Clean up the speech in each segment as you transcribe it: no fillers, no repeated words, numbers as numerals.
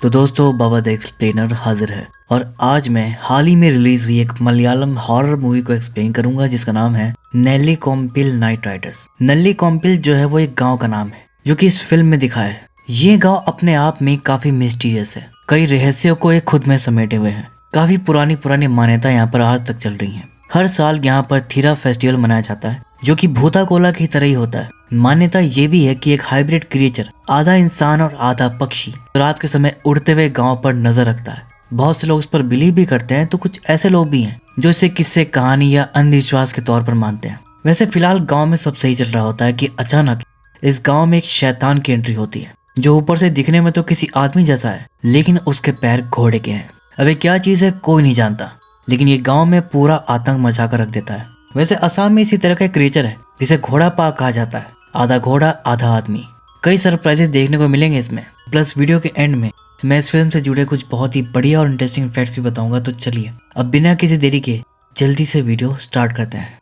तो दोस्तों बाबा the explainer हाजिर है और आज मैं हाल ही में रिलीज हुई एक मलयालम हॉरर मूवी को एक्सप्लेन करूंगा जिसका नाम है नेल्ली कोम्पिल नाइट राइडर्स। नेल्ली कोम्पिल जो है वो एक गांव का नाम है जो कि इस फिल्म में दिखा है। ये गांव अपने आप में काफी मिस्टीरियस है, कई रहस्यों को एक खुद में समेटे हुए हैं। काफी पुरानी पुरानी मान्यता यहाँ पर आज तक चल रही है। हर साल यहाँ पर थीरा फेस्टिवल मनाया जाता है जो कि भूता कोला की तरह ही होता है। मान्यता ये भी है कि एक हाइब्रिड क्रिएचर आधा इंसान और आधा पक्षी रात के समय उड़ते हुए गांव पर नजर रखता है। बहुत से लोग इस पर बिलीव भी करते हैं तो कुछ ऐसे लोग भी हैं जो इसे किस्से कहानी या अंधविश्वास के तौर पर मानते हैं। वैसे फिलहाल गांव में सब सही चल रहा होता है कि अचानक इस गांव में एक शैतान की एंट्री होती है जो ऊपर से दिखने में तो किसी आदमी जैसा है लेकिन उसके पैर घोड़े के हैं। अब ये क्या चीज है कोई नहीं जानता, लेकिन ये गांव में पूरा आतंक मचा कर रख देता है। वैसे असम में इसी तरह का क्रिएचर है जिसे घोड़ा पाक कहा जाता है, आधा घोड़ा आधा आदमी। कई सरप्राइजेस देखने को मिलेंगे इसमें। प्लस वीडियो के एंड में मैं इस फिल्म से जुड़े कुछ बहुत ही बढ़िया और इंटरेस्टिंग फैक्ट्स भी बताऊंगा। तो चलिए अब बिना किसी देरी के जल्दी से वीडियो स्टार्ट करते हैं।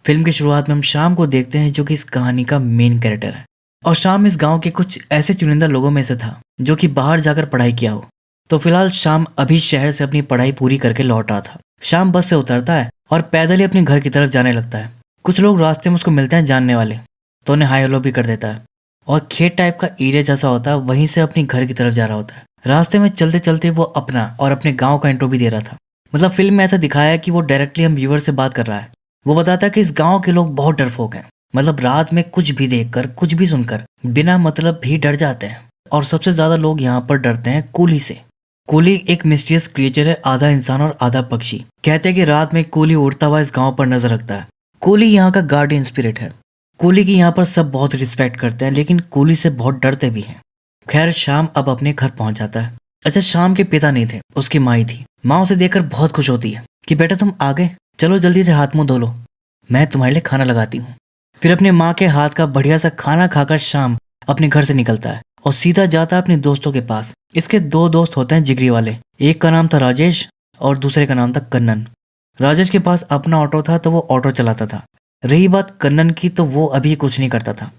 फिल्म की शुरुआत में हम शाम को देखते हैं जो कि इस कहानी का मेन कैरेक्टर है। और शाम इस गांव के कुछ ऐसे चुनिंदा लोगों में से था जो कि बाहर जाकर पढ़ाई किया हो। तो फिलहाल शाम अभी शहर से अपनी पढ़ाई पूरी करके लौट रहा था। शाम बस से उतरता है और पैदल ही अपने घर की तरफ जाने लगता है। कुछ लोग रास्ते में उसको मिलते हैं जानने वाले, तो उन्हें हाई हेलो भी कर देता है। और खेत टाइप का एरिया जैसा होता है, वहीं से अपने घर की तरफ जा रहा होता है। रास्ते में चलते चलते वो अपना और अपने गांव का इंट्रो भी दे रहा था। मतलब फिल्म में ऐसा दिखाया है कि वो डायरेक्टली हम व्यूअर से बात कर रहा है। वो बताता है कि इस गाँव के लोग बहुत डरपोक हैं। मतलब रात में कुछ भी देखकर कुछ भी सुनकर बिना मतलब भी डर जाते हैं। और सबसे ज्यादा लोग यहाँ पर डरते हैं कूली से। कूली एक मिस्टीरियस क्रिएचर है, आधा इंसान और आधा पक्षी। कहते हैं कि रात में कूली उड़ता हुआ इस गांव पर नजर रखता है। कूली यहाँ का गार्डियन स्पिरिट है। कूली की यहाँ पर सब बहुत रिस्पेक्ट करते हैं लेकिन कूली से बहुत डरते भी हैं। खैर शाम अब अपने घर पहुंच जाता है। अच्छा, शाम के पिता नहीं थे, उसकी माँ ही थी। माँ उसे देखकर बहुत खुश होती है कि बेटा तुम आ गए, चलो जल्दी से हाथ मुंह धो लो, मैं तुम्हारे लिए खाना लगाती हूँ। फिर अपने माँ के हाथ का बढ़िया सा खाना खाकर शाम अपने घर से निकलता है और सीधा जाता है अपने दोस्तों के पास। इसके दो दोस्त होते हैं जिगरी वाले। एक का नाम था राजेश और दूसरे का नाम था कन्नन। राजेश के पास अपना ऑटो था तो वो ऑटो चलाता था। रही बात कन्नन की तो वो अभी कुछ नहीं करता था।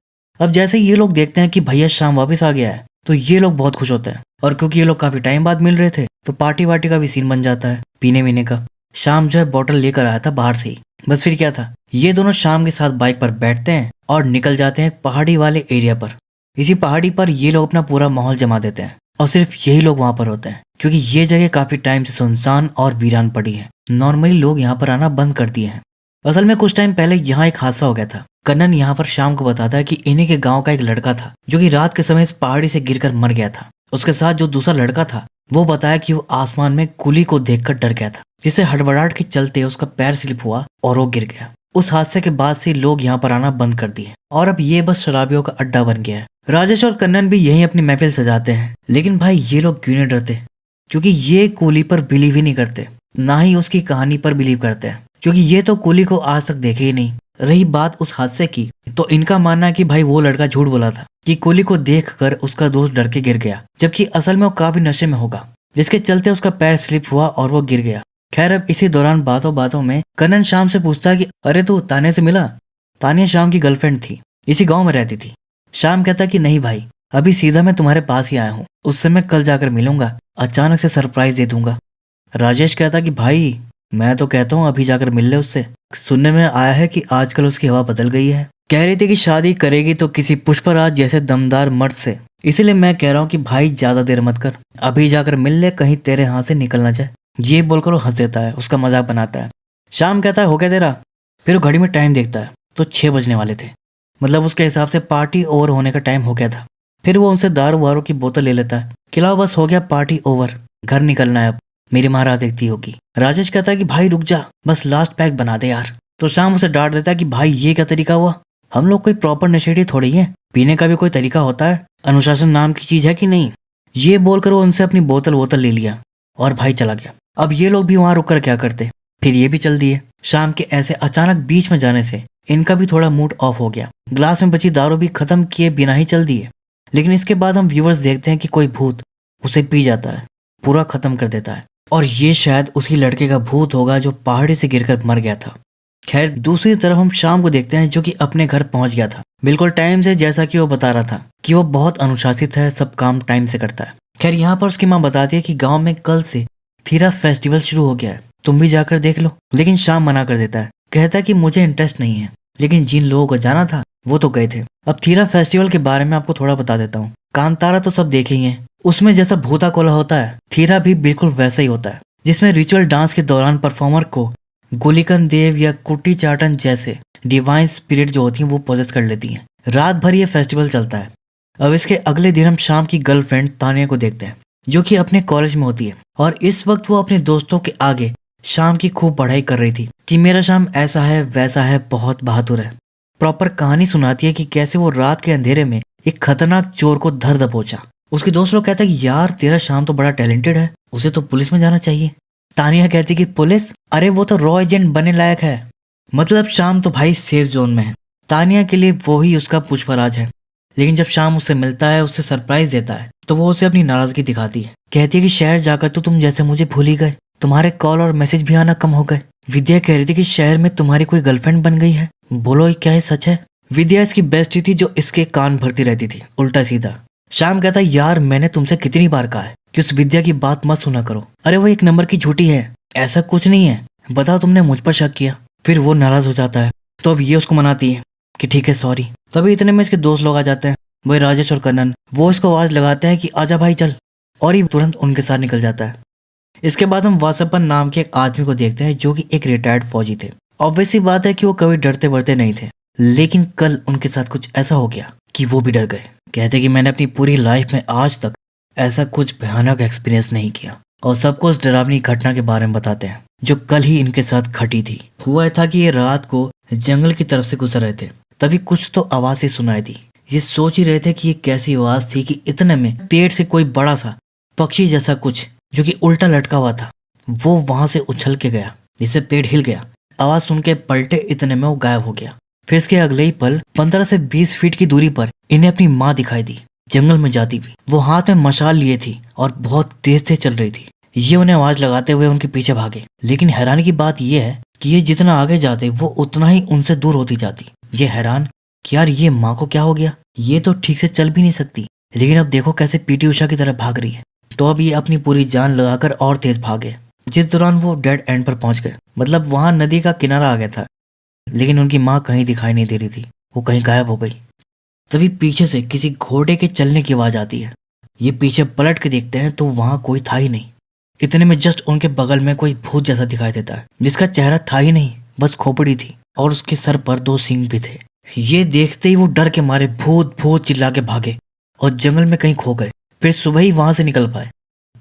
अब जैसे ये लोग देखते हैं कि भैया शाम वापस आ गया है तो ये लोग बहुत खुश होते हैं। और क्योंकि ये लोग काफी टाइम बाद मिल रहे थे तो पार्टी वार्टी का भी सीन बन जाता है पीने वीने का। शाम जो है बोतल लेकर आया था बाहर से ही। बस फिर क्या था, ये दोनों शाम के साथ बाइक पर बैठते हैं और निकल जाते हैं पहाड़ी वाले एरिया पर। इसी पहाड़ी पर ये लोग अपना पूरा माहौल जमा देते हैं और सिर्फ यही लोग वहां पर होते हैं क्योंकि ये जगह काफी टाइम से सुनसान और वीरान पड़ी है। नॉर्मली लोग यहाँ पर आना बंद कर दिए हैं। असल में कुछ टाइम पहले यहाँ एक हादसा हो गया था। कन्नन यहाँ पर शाम को बताता है कि इन्हीं के गांव का एक लड़का था जो कि रात के समय इस पहाड़ी से गिरकर मर गया था। उसके साथ जो दूसरा लड़का था वो बताया कि वो आसमान में कूली को देखकर डर गया था, जिससे हड़बड़ाहट के चलते उसका पैर स्लिप हुआ और वो गिर गया। उस हादसे के बाद से लोग यहाँ पर आना बंद कर दिए और अब ये बस शराबियों का अड्डा बन गया है। राजेश और कन्नन भी यही अपनी महफिल सजाते हैं। लेकिन भाई ये लोग क्यों नहीं डरते, क्योंकि ये कूली पर बिलीव ही नहीं करते, ना ही उसकी कहानी पर बिलीव करते हैं, क्योंकि ये तो कूली को आज तक देखे ही नहीं। रही बात उस हादसे की तो इनका मानना है कि भाई वो लड़का झूठ बोला था कि कूली को देखकर उसका दोस्त डर के गिर गया, जबकि असल में वो काफी नशे में होगा जिसके चलते उसका पैर स्लिप हुआ और वो गिर गया। खैर अब इसी दौरान बातों बातों में कन्नन शाम से पूछता है कि अरे तू तानिया से मिला? तानिया शाम की गर्लफ्रेंड थी, इसी गांव में रहती थी। शाम कहता कि नहीं भाई, अभी सीधा मैं तुम्हारे पास ही आया हूँ, उससे मैं कल जाकर मिलूंगा, अचानक से सरप्राइज दे दूंगा। राजेश कहता कि भाई मैं तो कहता हूँ अभी जाकर मिल ले उससे, सुनने में आया है कि आजकल उसकी हवा बदल गई है। कह रही थी कि शादी करेगी तो किसी पुष्पराज जैसे दमदार मर्द से, इसीलिए मैं कह रहा हूँ कि भाई ज्यादा देर मत कर, अभी जाकर मिल ले, कहीं तेरे हाथ से निकल ना जाए। ये बोलकर वो हंस देता है, उसका मजाक बनाता है। शाम कहता है हो गया तेरा? फिर वो घड़ी में टाइम देखता है तो 6 बजने वाले थे। मतलब उसके हिसाब से पार्टी ओवर होने का टाइम हो गया था। फिर वो उनसे दारू वारू की बोतल ले लेता है। खिलाओ बस हो गया पार्टी ओवर, घर निकलना है अब, मेरी माँ राह देखती होगी। राजेश कहता है कि भाई रुक जा, बस लास्ट पैक बना दे यार। तो शाम उसे डांट देता है कि भाई ये क्या तरीका हुआ, हम लोग कोई प्रॉपर नशेड़ी थोड़ी है, पीने का भी कोई तरीका होता है, अनुशासन नाम की चीज है कि नहीं। ये बोलकर वो उनसे अपनी बोतल ले लिया और भाई चला गया। अब ये लोग भी वहां रुककर क्या करते, फिर ये भी चल दिए। शाम के ऐसे अचानक बीच में जाने से इनका भी थोड़ा मूड ऑफ हो गया। ग्लास में बची दारू भी खत्म किए बिना ही चल दिए। लेकिन इसके बाद हम व्यूअर्स देखते हैं कि कोई भूत उसे पी जाता है, पूरा खत्म कर देता है। और ये शायद उसी लड़के का भूत होगा जो पहाड़ी से गिरकर मर गया था। खैर दूसरी तरफ हम शाम को देखते हैं जो कि अपने घर पहुंच गया था बिल्कुल टाइम से, जैसा कि वो बता रहा था कि वो बहुत अनुशासित है, सब काम टाइम से करता है। खैर यहाँ पर उसकी माँ बताती है कि गांव में कल से थीरा फेस्टिवल शुरू हो गया है, तुम भी जाकर देख लो। लेकिन शाम मना कर देता है, कहता है कि मुझे इंटरेस्ट नहीं है। लेकिन जिन लोगों को जाना था वो तो गए थे। अब थीरा फेस्टिवल के बारे में आपको थोड़ा बता देता हूँ। कांतारा तो सब देखे ही हैं, उसमें जैसा भूता कोला होता है थीरा भी बिल्कुल वैसा ही होता है, जिसमें रिचुअल डांस के दौरान परफॉर्मर को गोलिकन देव या कुट्टी चाटन जैसे डिवाइन स्पिरिट जो होती हैं वो पोजेस कर लेती हैं। रात भर ये फेस्टिवल चलता है। अब इसके अगले दिन हम शाम की गर्लफ्रेंड तानिया को देखते हैं जो कि अपने कॉलेज में होती है, और इस वक्त वो अपने दोस्तों के आगे शाम की खूब पढ़ाई कर रही थी कि मेरा शाम ऐसा है वैसा है, बहुत बहादुर है। प्रॉपर कहानी सुनाती है कि कैसे वो रात के अंधेरे में एक खतरनाक चोर को धर दबोचा। उसके दोस्त लोग कहते हैं कि यार तेरा शाम तो बड़ा टैलेंटेड है, उसे तो पुलिस में जाना चाहिए। तानिया कहती कि पुलिस, अरे वो तो रॉ एजेंट बनने लायक है। मतलब शाम तो भाई सेफ जोन में है। तानिया के लिए वो ही उसका पुष्पराज है। लेकिन जब शाम उससे मिलता है, उससे सरप्राइज देता है, तो वो उसे अपनी नाराजगी दिखाती है। कहती है कि शहर जाकर तो तुम जैसे मुझे भूल ही गए, तुम्हारे कॉल और मैसेज भी आना कम हो गए। विद्या कह रही थी कि शहर में तुम्हारी कोई गर्लफ्रेंड बन गई है, बोलो क्या ये सच है? विद्या इसकी बेस्टी थी जो इसके कान भरती रहती थी उल्टा सीधा। शाम कहता है यार मैंने तुमसे कितनी बार कहा है कि उस विद्या की बात मत सुना करो, अरे वो एक नंबर की झूठी है, ऐसा कुछ नहीं है, बताओ तुमने मुझ पर शक किया। फिर वो नाराज हो जाता है, तो अब ये उसको मनाती है कि ठीक है सॉरी। तभी इतने में इसके दोस्त लोग आ जाते हैं, वही राजेश और कन्नन। वो इसको आवाज लगाते हैं कि आजा भाई चल, और ये तुरंत उनके साथ निकल जाता है। इसके बाद हम वासप्पन नाम के एक आदमी को देखते हैं जो कि एक रिटायर्ड फौजी थे। ऑब्वियसली बात है कि वो कभी डरते वरते नहीं थे, लेकिन कल उनके साथ कुछ ऐसा हो गया कि वो भी डर गए। कहते कि मैंने अपनी पूरी लाइफ में आज तक ऐसा कुछ भयानक एक्सपीरियंस नहीं किया, और सबको उस डरावनी घटना के बारे में बताते हैं जो कल ही इनके साथ घटी थी। हुआ था कि ये रात को जंगल की तरफ से गुजर रहे थे, तभी कुछ तो आवाजें सुनाई दी। ये सोच ही रहे थे कि ये कैसी आवाज थी कि इतने में पेड़ से कोई बड़ा सा पक्षी जैसा कुछ जो कि उल्टा लटका हुआ था वो वहां से उछल के गया, जिससे पेड़ हिल गया। आवाज सुन के पलटे, इतने में वो गायब हो गया। फिर इसके अगले ही पल 15 से 20 फीट की दूरी पर इन्हें अपनी माँ दिखाई दी, जंगल में जाती हुई। वो हाथ में मशाल लिए थी और बहुत तेज से चल रही थी। ये उन्हें आवाज लगाते हुए उनके पीछे भागे, लेकिन हैरानी की बात यह है कि ये जितना आगे जाते वो उतना ही उनसे दूर होती जाती। ये हैरान कि यार ये माँ को क्या हो गया, ये तो ठीक से चल भी नहीं सकती, लेकिन अब देखो कैसे पीटी उषा की तरह भाग रही है। तो अब ये अपनी पूरी जान लगाकर और तेज भागे, जिस दौरान वो डेड एंड पर पहुंच गए। मतलब वहां नदी का किनारा आ गया था, लेकिन उनकी माँ कहीं दिखाई नहीं दे रही थी, वो कहीं गायब हो गई। तभी पीछे से किसी घोड़े के चलने की आवाज आती है। ये पीछे पलट के देखते हैं तो वहां कोई था ही नहीं। इतने में जस्ट उनके बगल में कोई भूत जैसा दिखाई देता है, जिसका चेहरा था ही नहीं, बस खोपड़ी थी, और उसके सर पर 2 सींग भी थे। ये देखते ही वो डर के मारे भूत भूत चिल्ला के भागे और जंगल में कहीं खो गए। फिर सुबह ही वहां से निकल पाए।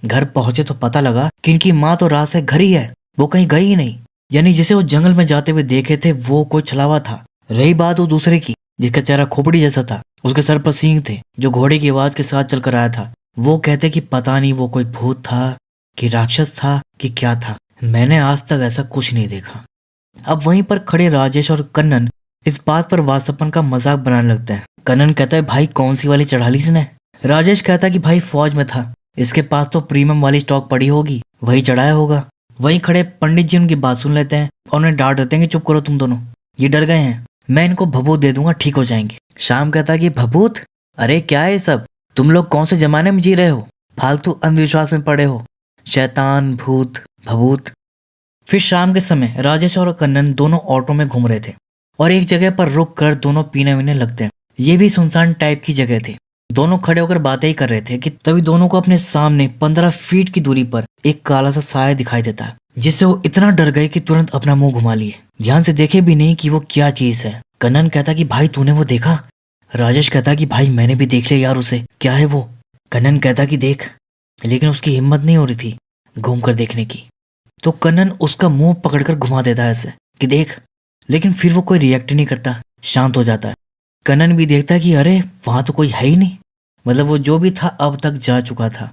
घर पहुंचे तो पता लगा कि इनकी माँ तो रात से घर ही है, वो कहीं गई ही नहीं। यानी जिसे वो जंगल में जाते हुए देखे थे वो कोई छलावा था। रही बात वो दूसरे की, जिसका चेहरा खोपड़ी जैसा था, उसके सर पर सींग थे, जो घोड़े की आवाज के साथ चलकर आया था। वो कहते कि पता नहीं वो कोई भूत था कि राक्षस था कि क्या था, मैंने आज तक ऐसा कुछ नहीं देखा। अब वहीं पर खड़े राजेश और कन्नन इस बात पर वासप्पन का मजाक बनाने लगते हैं। कन्नन कहता है भाई कौन सी वाली चढ़ा ली इसने? राजेश कहता है कि भाई फौज में था, इसके पास तो प्रीमियम वाली स्टॉक पड़ी होगी, वही चढ़ाया होगा। वहीं खड़े पंडित जी उनकी बात सुन लेते हैं और उन्हें डांट देते हैं कि चुप करो तुम दोनों, ये डर गए हैं, मैं इनको भभूत दे दूंगा, ठीक हो जाएंगे। शाम कहता है कि भभूत, अरे क्या है सब, तुम लोग कौन से जमाने में जी रहे हो, फालतू अंधविश्वास में पड़े हो, शैतान भूत भभूत। फिर शाम के समय राजेश और कन्नन दोनों ऑटो में घूम रहे थे और एक जगह पर रुक कर दोनों पीने वीने लगते हैं। ये भी सुनसान टाइप की जगह थी। दोनों खड़े होकर बातें ही कर रहे थे कि तभी दोनों को अपने सामने 15 फीट की दूरी पर एक काला सा साया दिखाई देता है, जिससे वो इतना डर गए कि तुरंत अपना मुंह घुमा लिए, ध्यान से देखे भी नहीं कि वो क्या चीज है। कन्नन कहता कि भाई तूने वो देखा? राजेश कहता कि भाई मैंने भी देख लिया यार उसे, क्या है वो? कन्नन कहता कि देख, लेकिन उसकी हिम्मत नहीं हो रही थी घूम कर देखने की। तो कन्नन उसका मुंह पकड़कर घुमा देता है ऐसे कि देख, लेकिन फिर वो कोई रिएक्ट नहीं करता, शांत हो जाता है। कन्नन भी देखता है कि अरे वहां तो कोई है ही नहीं, मतलब वो जो भी था अब तक जा चुका था।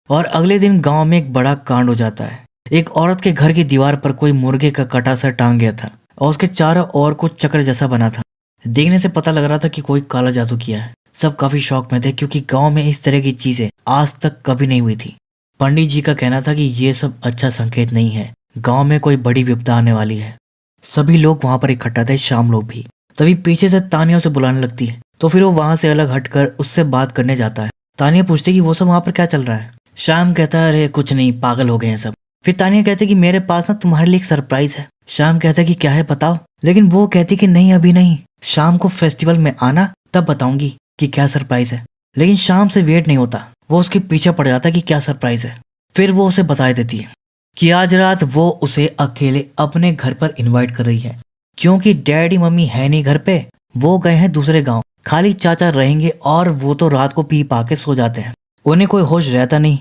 और अगले दिन गांव में एक बड़ा कांड हो जाता है। एक औरत के घर की दीवार पर कोई मुर्गे का कटा सा टांग गया था और उसके चारों ओर कुछ चक्र जैसा बना था। देखने से पता लग रहा था कि कोई काला जादू किया है। सब काफी शौक में थे क्योंकि गांव में इस तरह की चीजें आज तक कभी नहीं हुई थी। पंडित जी का कहना था कि ये सब अच्छा संकेत नहीं है, गांव में कोई बड़ी विपदा आने वाली है। सभी लोग वहां पर इकट्ठा थे, शाम लोग भी। तभी पीछे से तानिया उसे बुलाने लगती है, तो फिर वो वहां से अलग हटकर उससे बात करने जाता है। तानिया पूछती कि वो सब वहां पर क्या चल रहा है। शाम कहता है अरे कुछ नहीं, पागल हो गए हैं सब। फिर तानिया कहती कि मेरे पास ना तुम्हारे लिए एक सरप्राइज है। शाम कहता है कि क्या है बताओ, लेकिन वो कहती कि नहीं अभी नहीं, शाम को फेस्टिवल में आना तब बताऊंगी कि क्या सरप्राइज है। लेकिन शाम से वेट नहीं होता, वो उसके पीछे पड़ जाता है कि क्या सरप्राइज है। फिर वो उसे बता देती है कि आज रात वो उसे अकेले अपने घर पर इनवाइट कर रही है, क्योंकि डैडी मम्मी है नहीं घर पे, वो गए हैं दूसरे गांव। खाली चाचा रहेंगे और वो तो रात को पी पा के सो जाते हैं, उन्हें कोई होश रहता नहीं।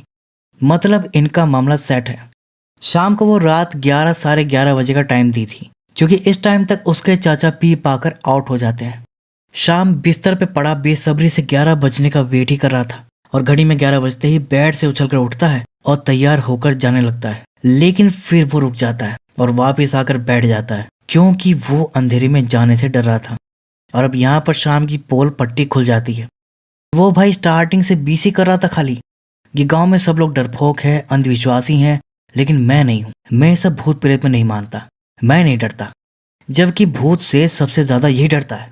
मतलब इनका मामला सेट है। शाम को वो रात 11 साढ़े 11 बजे का टाइम दी थी, क्योंकि इस टाइम तक उसके चाचा पी पाकर आउट हो जाते हैं। शाम बिस्तर पे पड़ा बेसब्री से 11 बजने का वेट ही कर रहा था, और घड़ी में 11 बजते ही बेड से उछलकर उठता है और तैयार होकर जाने लगता है। लेकिन फिर वो रुक जाता है और वापस आकर बैठ जाता है, क्योंकि वो अंधेरे में जाने से डर रहा था। और अब यहाँ पर शाम की पोल पट्टी खुल जाती है। वो भाई स्टार्टिंग से बीसी कर रहा था खाली, ये गांव में सब लोग डरपोक है, अंधविश्वासी हैं, लेकिन मैं नहीं हूँ। मैं सब भूत प्रेत में नहीं मानता, मैं नहीं डरता। जबकि भूत से सबसे ज्यादा यही डरता है।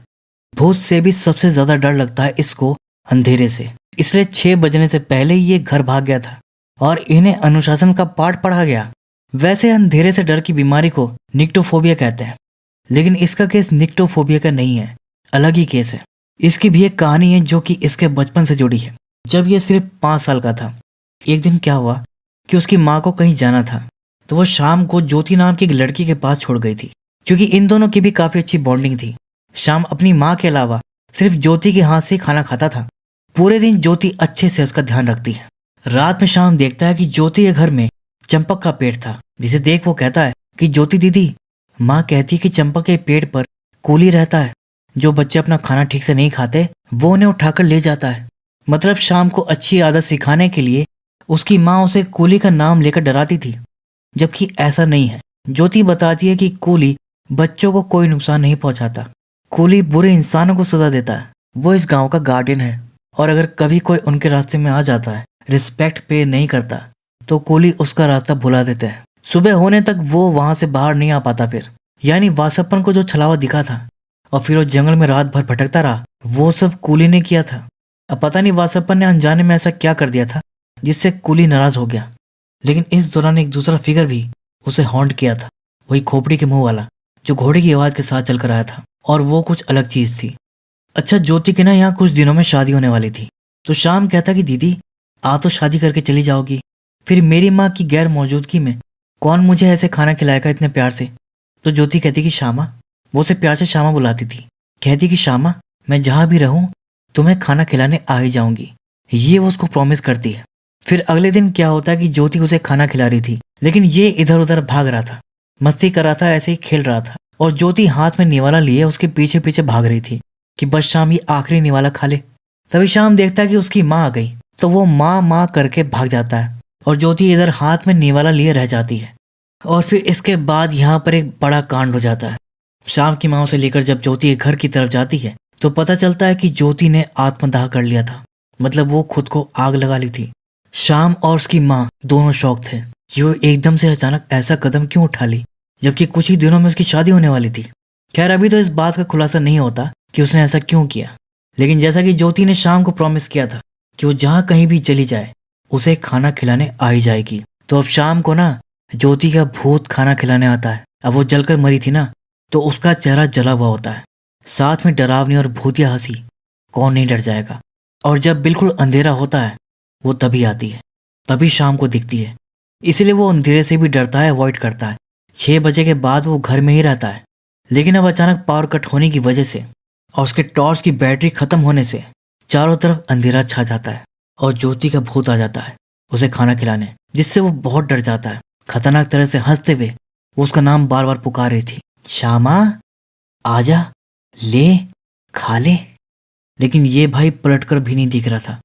भूत से भी सबसे ज्यादा डर लगता है इसको अंधेरे से। इसलिए 6 बजने से पहले ये घर भाग गया था और इन्हें अनुशासन का पाठ पढ़ा गया। वैसे अंधेरे से डर की बीमारी को निक्टोफोबिया कहते हैं, लेकिन इसका केस निक्टोफोबिया का नहीं है, अलग ही केस है। इसकी भी एक कहानी है जो कि इसके बचपन से जुड़ी है। जब ये सिर्फ 5 साल का था, एक दिन क्या हुआ कि उसकी माँ को कहीं जाना था, तो वो शाम को ज्योति नाम की एक लड़की के पास छोड़ गई थी, क्योंकि इन दोनों की भी काफी अच्छी बॉन्डिंग थी। शाम अपनी माँ के अलावा सिर्फ ज्योति के हाथ से खाना खाता था। पूरे दिन ज्योति अच्छे से उसका ध्यान रखती है। रात में शाम देखता है कि ज्योति के घर में चंपक का पेड़ था, जिसे देख वो कहता है कि ज्योति दीदी, माँ कहती है कि चंपक के पेड़ पर कूली रहता है, जो बच्चे अपना खाना ठीक से नहीं खाते वो उन्हें उठाकर ले जाता है। मतलब शाम को अच्छी आदत सिखाने के लिए उसकी माँ उसे कूली का नाम लेकर डराती थी, जबकि ऐसा नहीं है। ज्योति बताती है कि कूली बच्चों को कोई नुकसान नहीं पहुंचाता, कूली बुरे इंसानों को सजा देता है। वो इस गांव का गार्डियन है, और अगर कभी कोई उनके रास्ते में आ जाता है, रिस्पेक्ट पे नहीं करता, तो कूली उसका रास्ता भुला देते हैं। सुबह होने तक वो वहां से बाहर नहीं आ पाता। फिर यानी वासप्पन को जो छलावा दिखा था और फिर वो जंगल में रात भर भटकता रहा, वो सब कूली ने किया था। अब पता नहीं वासप्पन ने अनजाने में ऐसा क्या कर दिया था जिससे कूली नाराज हो गया। लेकिन इस दौरान एक दूसरा फिगर भी उसे हॉन्ट किया था, वही खोपड़ी के मुंह वाला जो घोड़े की आवाज के साथ चलकर आया था, और वो कुछ अलग चीज थी। अच्छा, ज्योति के ना यहाँ कुछ दिनों में शादी होने वाली थी, तो शाम कहता कि दीदी आप तो शादी करके चली जाओगी, फिर मेरी माँ की गैर मौजूदगी में कौन मुझे ऐसे खाना खिलाएगा इतने प्यार से। तो ज्योति कहती कि श्यामा, वो उसे प्यार से श्यामा बुलाती थी, कहती कि श्यामा मैं जहां भी रहूं तुम्हें खाना खिलाने आ ही जाऊंगी, ये वो उसको प्रॉमिस करती है। फिर अगले दिन क्या होता है कि ज्योति उसे खाना खिला रही थी, लेकिन ये इधर उधर भाग रहा था, मस्ती कर रहा था, ऐसे ही खेल रहा था, और ज्योति हाथ में निवाला लिए उसके पीछे पीछे भाग रही थी कि बस शाम ये आखिरी निवाला खा ले। तभी शाम देखता है कि उसकी माँ आ गई, तो वो माँ माँ करके भाग जाता है और ज्योति इधर हाथ में निवाला लिए रह जाती है। और फिर इसके बाद यहाँ पर एक बड़ा कांड हो जाता है। शाम की माँ उसे लेकर जब ज्योति के घर की तरफ जाती है, तो पता चलता है कि ज्योति ने आत्मदाह कर लिया था, मतलब वो खुद को आग लगा ली थी। शाम और उसकी माँ दोनों शौक थे कि वो एकदम से अचानक ऐसा कदम क्यों उठा ली, जबकि कुछ ही दिनों में उसकी शादी होने वाली थी। खैर अभी तो इस बात का खुलासा नहीं होता कि उसने ऐसा क्यों किया, लेकिन जैसा कि ज्योति ने शाम को प्रॉमिस किया था कि वो जहाँ कहीं भी चली जाए उसे खाना खिलाने आ ही जाएगी, तो अब शाम को ना ज्योति का भूत खाना खिलाने आता है। अब वो जलकर मरी थी ना, तो उसका चेहरा जला हुआ होता है, साथ में डरावनी और भूतिया हंसी। कौन नहीं डर जाएगा। और जब बिल्कुल अंधेरा होता है वो तभी आती है, तभी शाम को दिखती है, इसीलिए वो अंधेरे से भी डरता है, अवॉइड करता है। 6 बजे के बाद वो घर में ही रहता है, लेकिन अब अचानक पावर कट होने की वजह से और उसके टॉर्च की बैटरी खत्म होने से चारों तरफ अंधेरा छा जाता है और ज्योति का भूत आ जाता है उसे खाना खिलाने, जिससे वो बहुत डर जाता है। खतरनाक तरह से हंसते हुए वो उसका नाम बार बार पुकार रही थी, श्यामा आजा, ले खा ले। लेकिन ये भाई पलटकर भी नहीं दिख रहा था,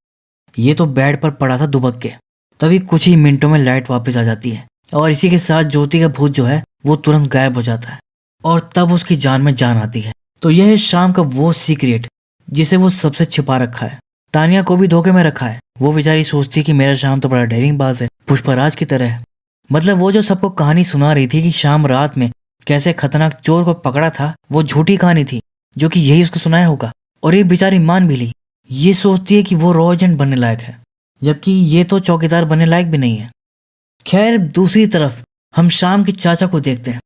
ये तो बेड पर पड़ा था दुबक के। तभी कुछ ही मिनटों में लाइट वापस आ जाती है और इसी के साथ ज्योति का भूत जो है वो तुरंत गायब हो जाता है और तब उसकी जान में जान आती है। तो यह है शाम का वो सीक्रेट जिसे वो सबसे छिपा रखा है। तानिया को भी धोखे में रखा है। वो बेचारी सोचती कि मेरा शाम तो बड़ा डेयरिंग बाज है, पुष्पराज की तरह है। मतलब वो जो सबको कहानी सुना रही थी कि शाम रात में कैसे खतरनाक चोर को पकड़ा था वो झूठी कहानी थी जो कि यही उसको सुनाया होगा, और ये बेचारी मान भी ली। ये सोचती है कि वो रॉ एजेंट बनने लायक है, जबकि ये तो चौकीदार बनने लायक भी नहीं है। खैर दूसरी तरफ हम शाम के चाचा को देखते हैं।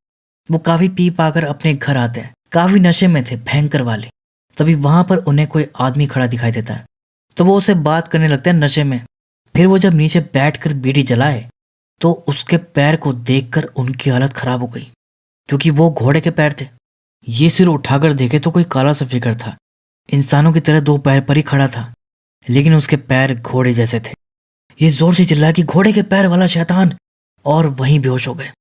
वो काफी पी पाकर अपने घर आते हैं, काफी नशे में थे, भयंकर वाले। तभी वहां पर उन्हें कोई आदमी खड़ा दिखाई देता है, तो वो उससे बात करने लगते हैं नशे में। फिर वो जब नीचे बैठकर बीड़ी जलाए तो उसके पैर को देखकर उनकी हालत खराब हो गई, क्योंकि वो घोड़े के पैर थे। ये सिर उठाकर देखे तो कोई काला सा फिगर था, इंसानों की तरह दो पैर पर ही खड़ा था, लेकिन उसके पैर घोड़े जैसे थे। ये जोर से चिल्लाया कि घोड़े के पैर वाला शैतान, और वहीं बेहोश हो गए।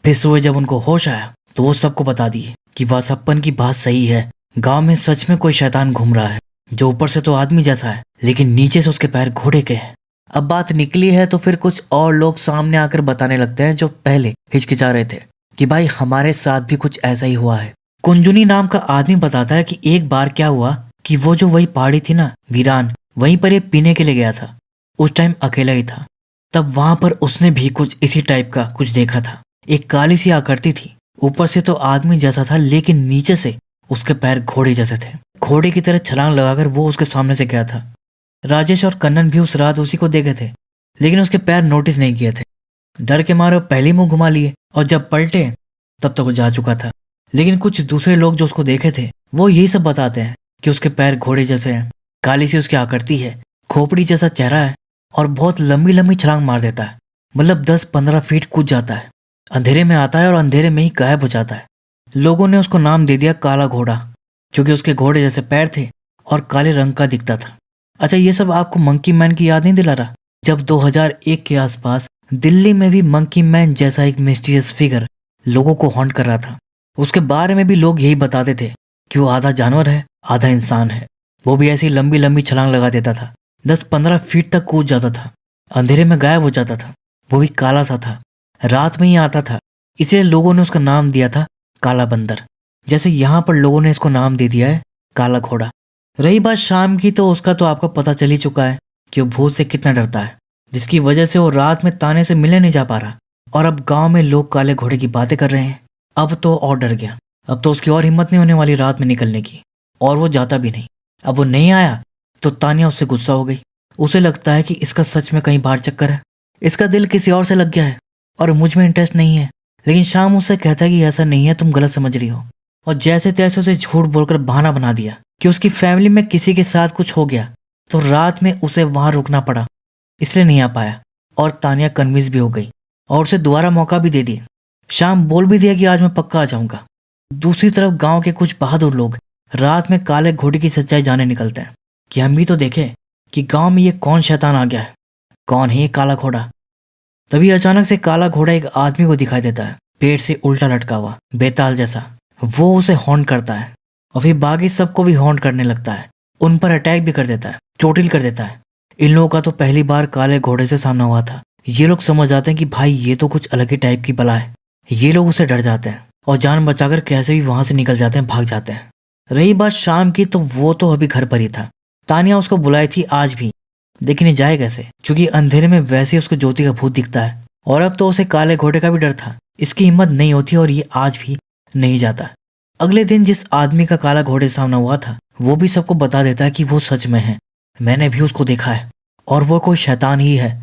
फिर सुबह जब उनको होश आया तो वो सबको बता दिए कि वासप्पन की बात सही है, गांव में सच में कोई शैतान घूम रहा है, जो ऊपर से तो आदमी जैसा है लेकिन नीचे से उसके पैर घोड़े के हैं। अब बात निकली है तो फिर कुछ और लोग सामने आकर बताने लगते हैं जो पहले हिचकिचा रहे थे कि भाई हमारे साथ भी कुछ ऐसा ही हुआ है। कुंजुनी नाम का आदमी बताता है कि एक बार क्या हुआ कि वो जो वही पहाड़ी थी ना वीरान, वहीं पर ये पीने के लिए गया था। उस टाइम अकेला ही था। तब वहां पर उसने भी कुछ इसी टाइप का कुछ देखा था। एक काली सी आकृति थी, ऊपर से तो आदमी जैसा था लेकिन नीचे से उसके पैर घोड़े जैसे थे। घोड़े की तरह छलांग लगाकर वो उसके सामने से गया था। राजेश और कन्नन भी उस रात उसी को देखे थे, लेकिन उसके पैर नोटिस नहीं किए थे। डर के मारे वो पहले ही मुंह घुमा लिए, और जब पलटे तब तक वो जा चुका था। लेकिन कुछ दूसरे लोग जो उसको देखे थे वो यही सब बताते हैं कि उसके पैर घोड़े जैसे हैं, काली सी उसकी आकृति है, खोपड़ी जैसा चेहरा है, और बहुत लंबी लंबी छलांग मार देता है। मतलब 10-15 फीट कूद जाता है, अंधेरे में आता है और अंधेरे में ही गायब हो जाता है। लोगों ने उसको नाम दे दिया काला घोड़ा, क्योंकि उसके घोड़े जैसे पैर थे और काले रंग का दिखता था। अच्छा, ये सब आपको मंकी मैन की याद नहीं दिला रहा? जब 2001 के आसपास दिल्ली में भी मंकी मैन जैसा एक मिस्टीरियस फिगर लोगों को हॉन्ट कर रहा था। उसके बारे में भी लोग यही बताते थे कि वो आधा जानवर है आधा इंसान है। वो भी ऐसी लंबी लंबी छलांग लगा देता था, 10-15 फीट तक कूद जाता था, अंधेरे में गायब हो जाता था। वो भी काला सा था, रात में ही आता था, इसलिए लोगों ने उसका नाम दिया था काला बंदर। जैसे यहाँ पर लोगों ने इसको नाम दे दिया है काला घोड़ा। रही बात शाम की, तो उसका तो आपको पता चल ही चुका है कि वो भूत से कितना डरता है, जिसकी वजह से वो रात में ताने से मिलने नहीं जा पा रहा। और अब गांव में लोग काले घोड़े की बातें कर रहे हैं। अब तो और डर गया। अब तो उसकी और हिम्मत नहीं होने वाली रात में निकलने की, और वो जाता भी नहीं। अब वो नहीं आया तो तानिया उससे गुस्सा हो गई। उसे लगता है कि इसका सच में कहीं बाहर चक्कर है, इसका दिल किसी और से लग गया है और मुझ में इंटरेस्ट नहीं है। लेकिन शाम उससे कहता है कि ऐसा नहीं है, तुम गलत समझ रही हो। और जैसे तैसे उसे झूठ बोलकर बहाना बना दिया कि उसकी फैमिली में किसी के साथ कुछ हो गया, तो रात में उसे वहां रुकना पड़ा, इसलिए नहीं आ पाया। और तानिया कन्विंस भी हो गई और उसे दोबारा मौका भी दे दिया। शाम बोल भी दिया कि आज मैं पक्का आ जाऊंगा। दूसरी तरफ गांव के कुछ बहादुर लोग रात में काले घोड़े की सच्चाई जाने निकलते हैं कि हम भी तो देखें कि गांव में ये कौन शैतान आ गया है, कौन है ये काला घोड़ा। तभी अचानक से काला घोड़ा एक आदमी को दिखाई देता है, पेड़ से उल्टा लटका हुआ, बेताल जैसा। वो उसे हॉन्ट करता है और फिर बाकी सबको भी हॉन्ट करने लगता है, उन पर अटैक भी कर देता है, चोटिल कर देता है। इन लोगों का तो पहली बार काले घोड़े से सामना हुआ था। ये लोग समझ जाते हैं कि भाई ये तो कुछ अलग ही टाइप की बला है। ये लोग उसे डर जाते हैं और जान बचाकर कैसे भी वहां से निकल जाते हैं, भाग जाते हैं। रही बात शाम की, तो वो तो अभी घर पर ही था। तानिया उसको बुलाई थी आज भी, लेकिन ये जाए कैसे, क्योंकि अंधेरे में वैसे ही उसको ज्योति का भूत दिखता है। और अब तो उसे काले घोड़े का भी डर था, इसकी हिम्मत नहीं होती और ये आज भी नहीं जाता। अगले दिन जिस आदमी का काला घोड़े से सामना हुआ था वो भी सबको बता देता है कि वो सच में है, मैंने भी उसको देखा है और वो कोई शैतान ही है।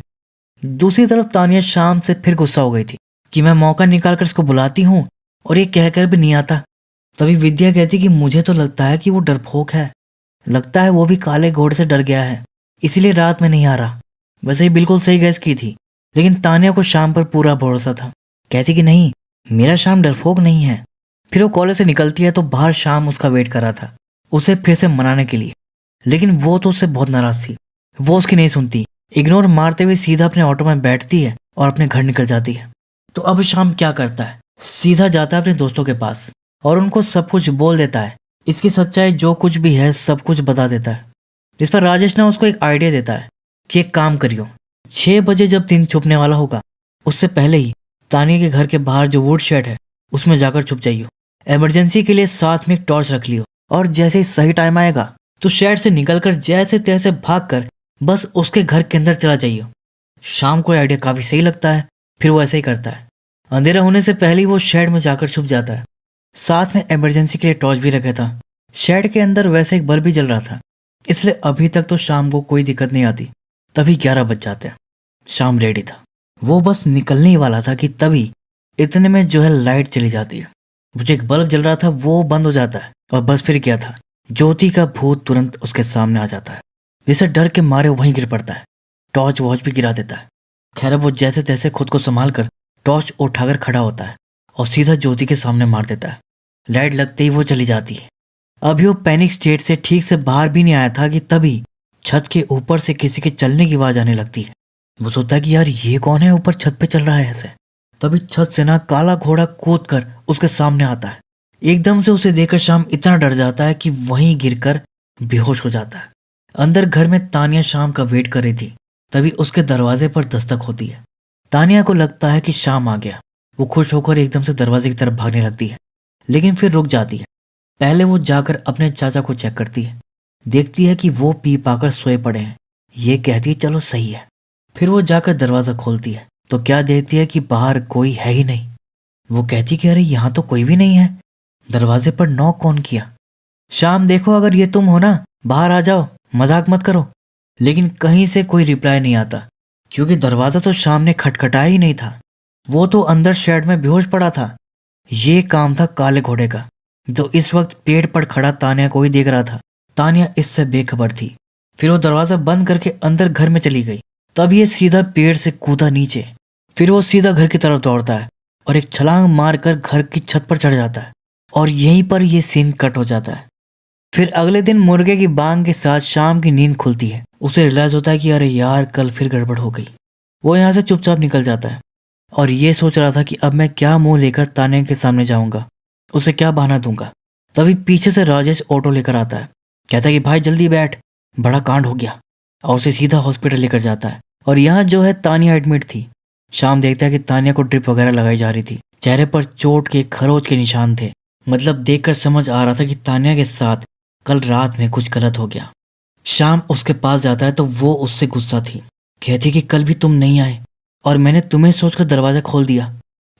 दूसरी तरफ तानिया शाम से फिर गुस्सा हो गई थी कि मैं मौका निकालकर इसको बुलाती हूँ और ये कहकर भी नहीं आता। तभी विद्या कहती कि मुझे तो लगता है कि वो डरपोक है, लगता है वो भी काले घोड़े से डर गया है, इसीलिए रात में नहीं आ रहा। वैसे ही बिल्कुल सही गैस की थी, लेकिन तानिया को शाम पर पूरा भरोसा था। कहती कि नहीं, मेरा शाम डरपोक नहीं है। फिर वो कॉलेज से निकलती है तो बाहर शाम उसका वेट कर रहा था, उसे फिर से मनाने के लिए। लेकिन वो तो उससे बहुत नाराज थी, वो उसकी नहीं सुनती, इग्नोर मारते हुए सीधा अपने ऑटो में बैठती है और अपने घर निकल जाती है। तो अब शाम क्या करता है, सीधा जाता है अपने दोस्तों के पास और उनको सब कुछ बोल देता है। इसकी सच्चाई जो कुछ भी है सब कुछ बता देता है। जिस पर राजेश ने उसको एक आइडिया देता है कि एक काम करियो, 6 बजे जब दिन छुपने वाला होगा उससे पहले ही तानिया के घर के बाहर जो वुड शेड है उसमें जाकर छुप जाइयो। इमरजेंसी के लिए साथ में एक टॉर्च रख लियो और जैसे ही सही टाइम आएगा तो शेड से निकलकर जैसे तैसे भागकर बस उसके घर के अंदर चला जाइयो। शाम को आइडिया काफी सही लगता है, फिर वो ऐसे ही करता है। अंधेरा होने से पहले ही वो शेड में जाकर छुप जाता है। साथ में इमरजेंसी के लिए टॉर्च भी रखा था। शेड के अंदर वैसे एक बल्ब भी जल रहा था, इसलिए अभी तक तो शाम को कोई दिक्कत नहीं आती। तभी 11 बज जाते हैं। शाम रेडी था, वो बस निकलने ही वाला था कि तभी इतने में जो है लाइट चली जाती है। वो जो एक बल्ब जल रहा था वो बंद हो जाता है और बस फिर क्या था, ज्योति का भूत तुरंत उसके सामने आ जाता है। वैसे डर के मारे वहीं गिर पड़ता है, टॉर्च वॉच भी गिरा देता है। खैर वो जैसे तैसे खुद को संभाल कर टॉर्च उठाकर खड़ा होता है और सीधा ज्योति के सामने मार देता है। लाइट लगते ही वो चली जाती है। अभी वो पैनिक स्टेट से ठीक से बाहर भी नहीं आया था कि तभी छत के ऊपर से किसी के चलने की आवाज आने लगती है। वो सोचता है कि यार ये कौन है ऊपर छत पे चल रहा है ऐसे। तभी छत से ना काला घोड़ा कूद कर उसके सामने आता है। एकदम से उसे देखकर शाम इतना डर जाता है कि वहीं गिरकर बेहोश हो जाता है। अंदर घर में तानिया शाम का वेट कर रही थी। तभी उसके दरवाजे पर दस्तक होती है। तानिया को लगता है कि शाम आ गया। वो खुश होकर एकदम से दरवाजे की तरफ भागने लगती है, लेकिन फिर रुक जाती है। पहले वो जाकर अपने चाचा को चेक करती है, देखती है कि वो पी पाकर सोए पड़े हैं। ये कहती है चलो सही है। फिर वो जाकर दरवाजा खोलती है तो क्या देखती है कि बाहर कोई है ही नहीं। वो कहती कि अरे यहाँ तो कोई भी नहीं है, दरवाजे पर नॉक कौन किया। शाम देखो, अगर ये तुम हो ना, बाहर आ जाओ, मजाक मत करो। लेकिन कहीं से कोई रिप्लाई नहीं आता, क्योंकि दरवाजा तो शाम ने खटखटाया ही नहीं था। वो तो अंदर शेड में बेहोश पड़ा था। ये काम था काले घोड़े का, जो इस वक्त पेड़ पर खड़ा तानिया को ही देख रहा था। तानिया इससे बेखबर थी। फिर वो दरवाजा बंद करके अंदर घर में चली गई। तब ये सीधा पेड़ से कूदा नीचे। फिर वो सीधा घर की तरफ दौड़ता है और एक छलांग मारकर घर की छत पर चढ़ जाता है। और यहीं पर यह सीन कट हो जाता है। फिर अगले दिन मुर्गे की बांग के साथ शाम की नींद खुलती है। उसे रियलाइज होता है कि अरे यार कल फिर गड़बड़ हो गई। वो यहाँ से चुपचाप निकल जाता है और ये सोच रहा था कि अब मैं क्या मुंह लेकर तानिया के सामने जाऊंगा, उसे क्या बहाना दूंगा। तभी पीछे से राजेश ऑटो लेकर आता है। कहता है कि भाई जल्दी बैठ, बड़ा कांड हो गया, और उसे सीधा हॉस्पिटल लेकर जाता है। और यहाँ जो है तानिया एडमिट थी। शाम देखता है कि तानिया को ड्रिप वगैरह लगाई जा रही थी। चेहरे पर चोट के खरोच के निशान थे। मतलब देखकर समझ आ रहा था कि तानिया के साथ कल रात में कुछ गलत हो गया। शाम उसके पास जाता है तो वो उससे गुस्सा थी। कहती कि कल भी तुम नहीं आए और मैंने तुम्हें सोचकर दरवाजा खोल दिया।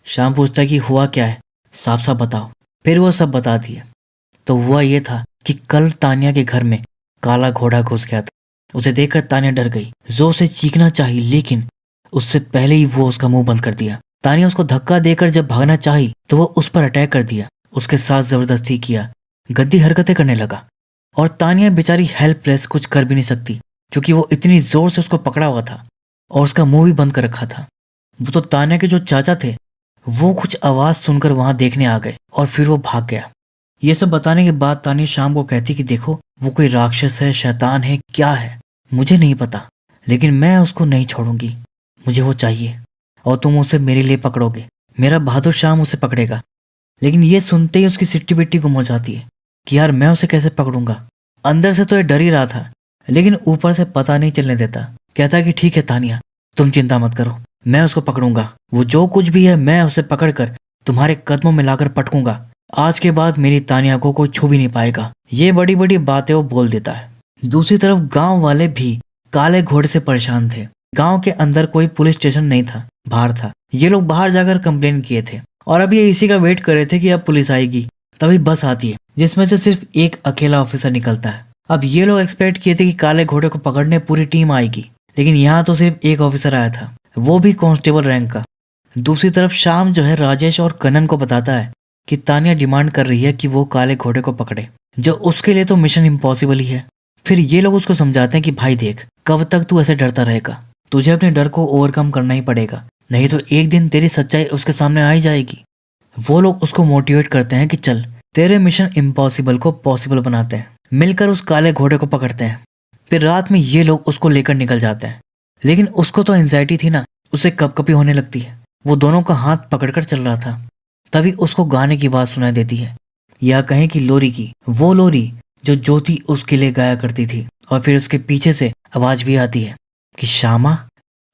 शाम पूछता है कि हुआ क्या है, साफ साफ बताओ। फिर वो सब बताती है। तो हुआ ये था कि कल तानिया के घर में काला घोड़ा घुस गया था। उसे देखकर तानिया डर गई, जोर से चीखना चाही, लेकिन उससे पहले ही वो उसका मुंह बंद कर दिया। तानिया उसको धक्का देकर जब भागना चाही तो वो उस पर अटैक कर दिया, उसके साथ जबरदस्ती किया, गंदी हरकतें करने लगा। और तानिया बेचारी हेल्पलेस, कुछ कर भी नहीं सकती, क्योंकि वो इतनी जोर से उसको पकड़ा हुआ था और उसका मुंह भी बंद कर रखा था। वो तो तानिया के जो चाचा थे वो कुछ आवाज सुनकर वहां देखने आ गए और फिर वो भाग गया। ये सब बताने के बाद तानिया शाम को कहती कि देखो वो कोई राक्षस है, शैतान है, क्या है मुझे नहीं पता, लेकिन मैं उसको नहीं छोड़ूंगी, मुझे वो चाहिए और तुम उसे मेरे लिए पकड़ोगे, मेरा बहादुर शाम उसे पकड़ेगा। लेकिन ये सुनते ही उसकी सिट्टी बिट्टी गुम हो जाती है कि यार मैं उसे कैसे पकड़ूंगा। अंदर से तो ये डर ही रहा था, लेकिन ऊपर से पता नहीं चलने देता। कहता कि ठीक है तानिया, तुम चिंता मत करो, मैं उसको पकड़ूंगा, वो जो कुछ भी है मैं उसे पकड़कर तुम्हारे कदमों में लाकर पटकूंगा। आज के बाद मेरी तानिया को कोई छू भी नहीं पाएगा। ये बड़ी बड़ी बातें वो बोल देता है। दूसरी तरफ गांव वाले भी काले घोड़े से परेशान थे। गांव के अंदर कोई पुलिस स्टेशन नहीं था, बाहर था। ये लोग बाहर जाकर कंप्लेन किए थे और अब ये इसी का वेट कर रहे थे कि अब पुलिस आएगी। तभी बस आती है जिसमें से सिर्फ एक अकेला ऑफिसर निकलता है। अब ये लोग एक्सपेक्ट किए थे कि काले घोड़े को पकड़ने पूरी टीम आएगी, लेकिन यहाँ तो सिर्फ एक ऑफिसर आया था, वो भी कांस्टेबल रैंक का। दूसरी तरफ शाम जो है राजेश और कनन को बताता है कि तानिया डिमांड कर रही है कि वो काले घोड़े को पकड़े, जो उसके लिए तो मिशन इम्पॉसिबल ही है। फिर ये लोग उसको समझाते हैं कि भाई देख, कब तक तू ऐसे डरता रहेगा, तुझे अपने डर को ओवरकम करना ही पड़ेगा, नहीं तो एक दिन तेरी सच्चाई उसके सामने आ ही जाएगी। वो लोग उसको मोटिवेट करते हैं कि चल तेरे मिशन इम्पॉसिबल को पॉसिबल बनाते हैं, मिलकर उस काले घोड़े को पकड़ते हैं। फिर रात में ये लोग उसको लेकर निकल जाते हैं, लेकिन उसको तो एंजाइटी थी ना, उसे कपकपी होने लगती है। वो दोनों का हाथ पकड़कर चल रहा था। तभी उसको गाने की आवाज सुनाई देती है, या कहें कि लोरी की, वो लोरी जो ज्योति उसके लिए गाया करती थी। और फिर उसके पीछे से आवाज भी आती है कि श्यामा।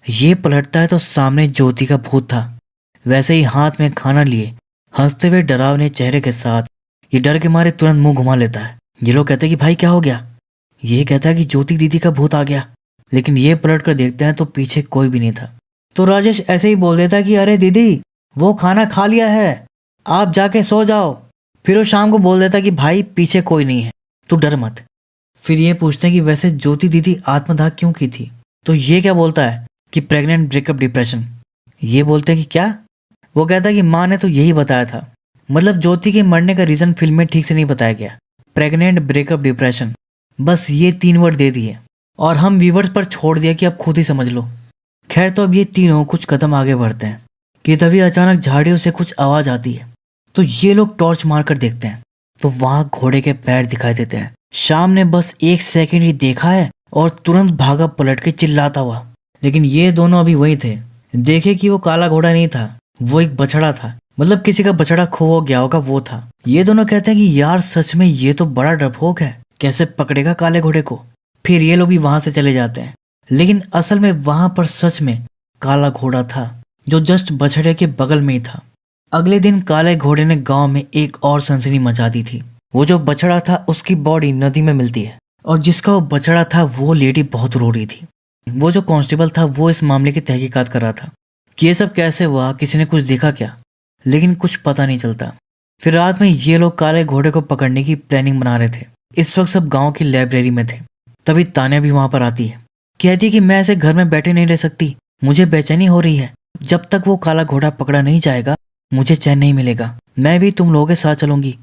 ये पलटता है तो सामने ज्योति का भूत था, वैसे ही हाथ में खाना लिए, हंसते हुए डरावने चेहरे के साथ। ये डर के मारे तुरंत मुंह घुमा लेता है। ये लोग कहते हैं कि भाई क्या हो गया। ये कहता है कि ज्योति दीदी का भूत आ गया, लेकिन ये पलट कर देखते हैं तो पीछे कोई भी नहीं था। तो राजेश ऐसे ही बोल देता है कि अरे दीदी, वो खाना खा लिया है, आप जाके सो जाओ। फिर वो शाम को बोल देता कि भाई पीछे कोई नहीं है, तू डर मत। फिर ये पूछते हैं कि वैसे ज्योति दीदी आत्मदाह क्यों की थी? तो ये क्या बोलता है कि प्रेग्नेंट ब्रेकअप डिप्रेशन। ये बोलते हैं कि क्या? वो कहता है कि माँ ने तो यही बताया था। मतलब ज्योति के मरने का रीजन फिल्म में ठीक से नहीं बताया गया। प्रेग्नेंट ब्रेकअप डिप्रेशन, बस ये 3 वर्ड दे दिए और हम व्यूवर्स पर छोड़ दिया कि अब खुद ही समझ लो। खैर, तो अब ये तीनों कुछ कदम आगे बढ़ते हैं कि तभी अचानक झाड़ियों से कुछ आवाज आती है। तो ये लोग टॉर्च मारकर देखते हैं तो वहां घोड़े के पैर दिखाई देते हैं। शाम ने बस 1 सेकंड ही देखा है और तुरंत भागा पलट के चिल्लाता हुआ। लेकिन ये दोनों अभी वही थे। देखे कि वो काला घोड़ा नहीं था, वो एक बछड़ा था। मतलब किसी का बछड़ा खो गया होगा, वो था। ये दोनों कहते हैं कि यार सच में ये तो बड़ा डरपोक है, कैसे पकड़ेगा काले घोड़े को। फिर ये लोग भी वहां से चले जाते हैं। लेकिन असल में वहां पर सच में काला घोड़ा था जो जस्ट बछड़े के बगल में ही था। अगले दिन काले घोड़े ने गांव में एक और सनसनी मचा दी थी। वो जो बछड़ा था उसकी बॉडी नदी में मिलती है और जिसका वो बछड़ा था वो लेडी बहुत रो रही थी। वो जो कांस्टेबल था वो इस मामले की तहकीकात कर रहा था कि ये सब कैसे हुआ, किसी ने कुछ देखा क्या, लेकिन कुछ पता नहीं चलता। फिर रात में ये लोग काले घोड़े को पकड़ने की प्लानिंग बना रहे थे। इस वक्त सब गांव की लाइब्रेरी में थे। तभी तान्या भी वहां पर आती है। कहती है कि मैं ऐसे घर में बैठे नहीं रह सकती, मुझे बेचैनी हो रही है। जब तक वो काला घोड़ा पकड़ा नहीं जाएगा मुझे चैन नहीं मिलेगा। मैं भी तुम लोगों के साथ चलूंगी।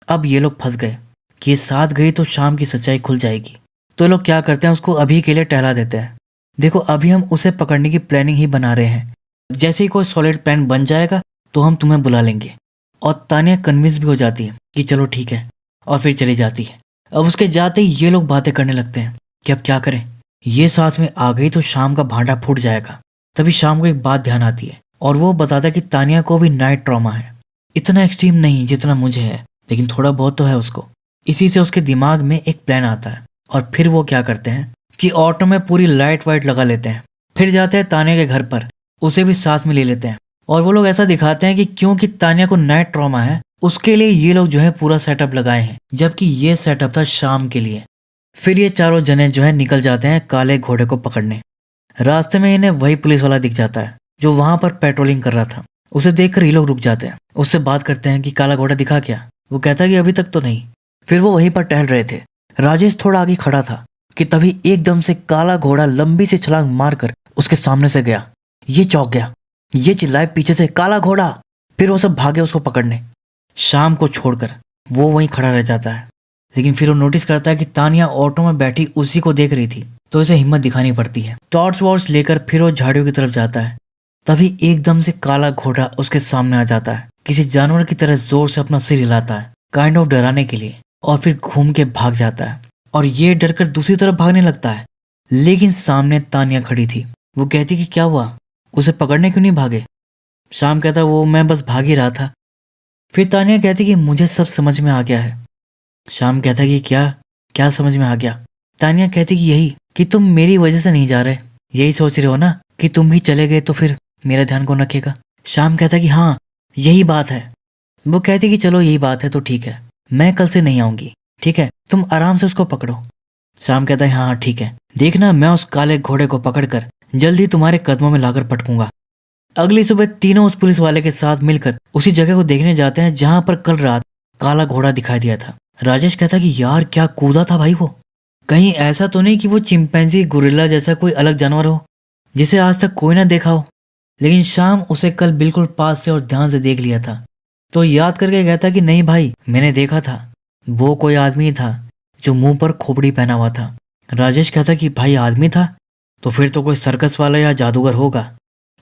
अब ये लोग फंस गए कि ये साथ गई तो शाम की सच्चाई खुल जाएगी। तो लोग क्या करते हैं, उसको अभी के लिए टहला देते हैं। देखो अभी हम उसे पकड़ने की प्लानिंग ही बना रहे हैं, जैसे ही कोई सॉलिड प्लान बन जाएगा तो हम तुम्हें बुला लेंगे। और तानिया कन्विंस भी हो जाती है कि चलो ठीक है, और फिर चली जाती है। अब उसके जाते ही ये लोग बातें करने लगते हैं कि अब क्या करें। ये साथ में आ गई तो शाम का भांडा फूट जाएगा। तभी शाम को एक बात ध्यान आती है और वो बताता है कि तानिया को भी नाइट ट्रॉमा है। इतना एक्सट्रीम नहीं जितना मुझे है, लेकिन थोड़ा बहुत तो है उसको। इसी से उसके दिमाग में एक प्लान आता है और फिर वो क्या करते हैं कि ऑटो में पूरी लाइट वाइट लगा लेते हैं। फिर जाते हैं तानिया के घर पर, उसे भी साथ में ले लेते हैं। और वो लोग ऐसा दिखाते हैं कि क्योंकि तानिया को नाइट ट्रॉमा है उसके लिए ये लोग जो है पूरा सेटअप लगाए हैं, जबकि ये सेटअप था शाम के लिए। फिर ये चारों जने जो है निकल जाते हैं काले घोड़े को पकड़ने। रास्ते में इन्हें वही पुलिस वाला दिख जाता है जो वहां पर पेट्रोलिंग कर रहा था। उसे देखकर ये लोग रुक जाते हैं, उससे बात करते हैं कि काला घोड़ा दिखा क्या। वो कहता है कि अभी तक तो नहीं। फिर वो वहीं पर टहल रहे थे। राजेश थोड़ा आगे खड़ा था कि तभी एकदम से काला घोड़ा लंबी सी छलांग मारकर उसके सामने से गया। ये चौंक गया, ये चिल्लाए पीछे से काला घोड़ा। फिर वो सब भागे उसको पकड़ने। शाम को छोड़कर वो वहीं खड़ा रह जाता है। लेकिन फिर वो नोटिस करता है कि तानिया ऑटो में बैठी उसी को देख रही थी, तो इसे हिम्मत दिखानी पड़ती है। टॉर्च वॉर्च लेकर फिर वो झाड़ियों की तरफ जाता है। तभी एकदम से काला घोड़ा उसके सामने आ जाता है। किसी जानवर की तरह जोर से अपना सिर हिलाता है, काइंड ऑफ डराने के लिए, और फिर घूम के भाग जाता है। और ये डर कर दूसरी तरफ भागने लगता है। लेकिन सामने तानिया खड़ी थी। वो कहती कि क्या हुआ, उसे पकड़ने क्यों नहीं भागे? शाम कहता वो मैं बस भाग ही रहा था। फिर तानिया कहती कि मुझे सब समझ में आ गया है। शाम कहता कि क्या क्या समझ में आ गया? तानिया कहती कि यही कि तुम मेरी वजह से नहीं जा रहे, यही सोच रहे हो ना कि तुम भी चले गए तो फिर मेरा ध्यान कौन रखेगा? शाम कहता कि हाँ यही बात है। वो कहती कि चलो यही बात है तो ठीक है, मैं कल से नहीं आऊंगी, ठीक है, तुम आराम से उसको पकड़ो। शाम कहता है हाँ ठीक है, देखना मैं उस काले घोड़े को पकड़कर जल्दी तुम्हारे कदमों में लाकर पटकूंगा। अगली सुबह तीनों उस पुलिस वाले के साथ मिलकर उसी जगह को देखने जाते हैं जहां पर कल रात काला घोड़ा दिखाई दिया था। राजेश कहता कि यार क्या कूदा था भाई वो, कहीं ऐसा तो नहीं कि वो चिंपैंजी गोरिल्ला जैसा कोई अलग जानवर हो जिसे आज तक कोई ना देखा हो। लेकिन शाम उसे कल बिल्कुल पास से और ध्यान से देख लिया था, तो याद करके कहता कि नहीं भाई मैंने देखा था, वो कोई आदमी था जो मुंह पर खोपड़ी पहना हुआ था। राजेश कहता कि भाई आदमी था तो फिर तो कोई सर्कस वाला या जादूगर होगा।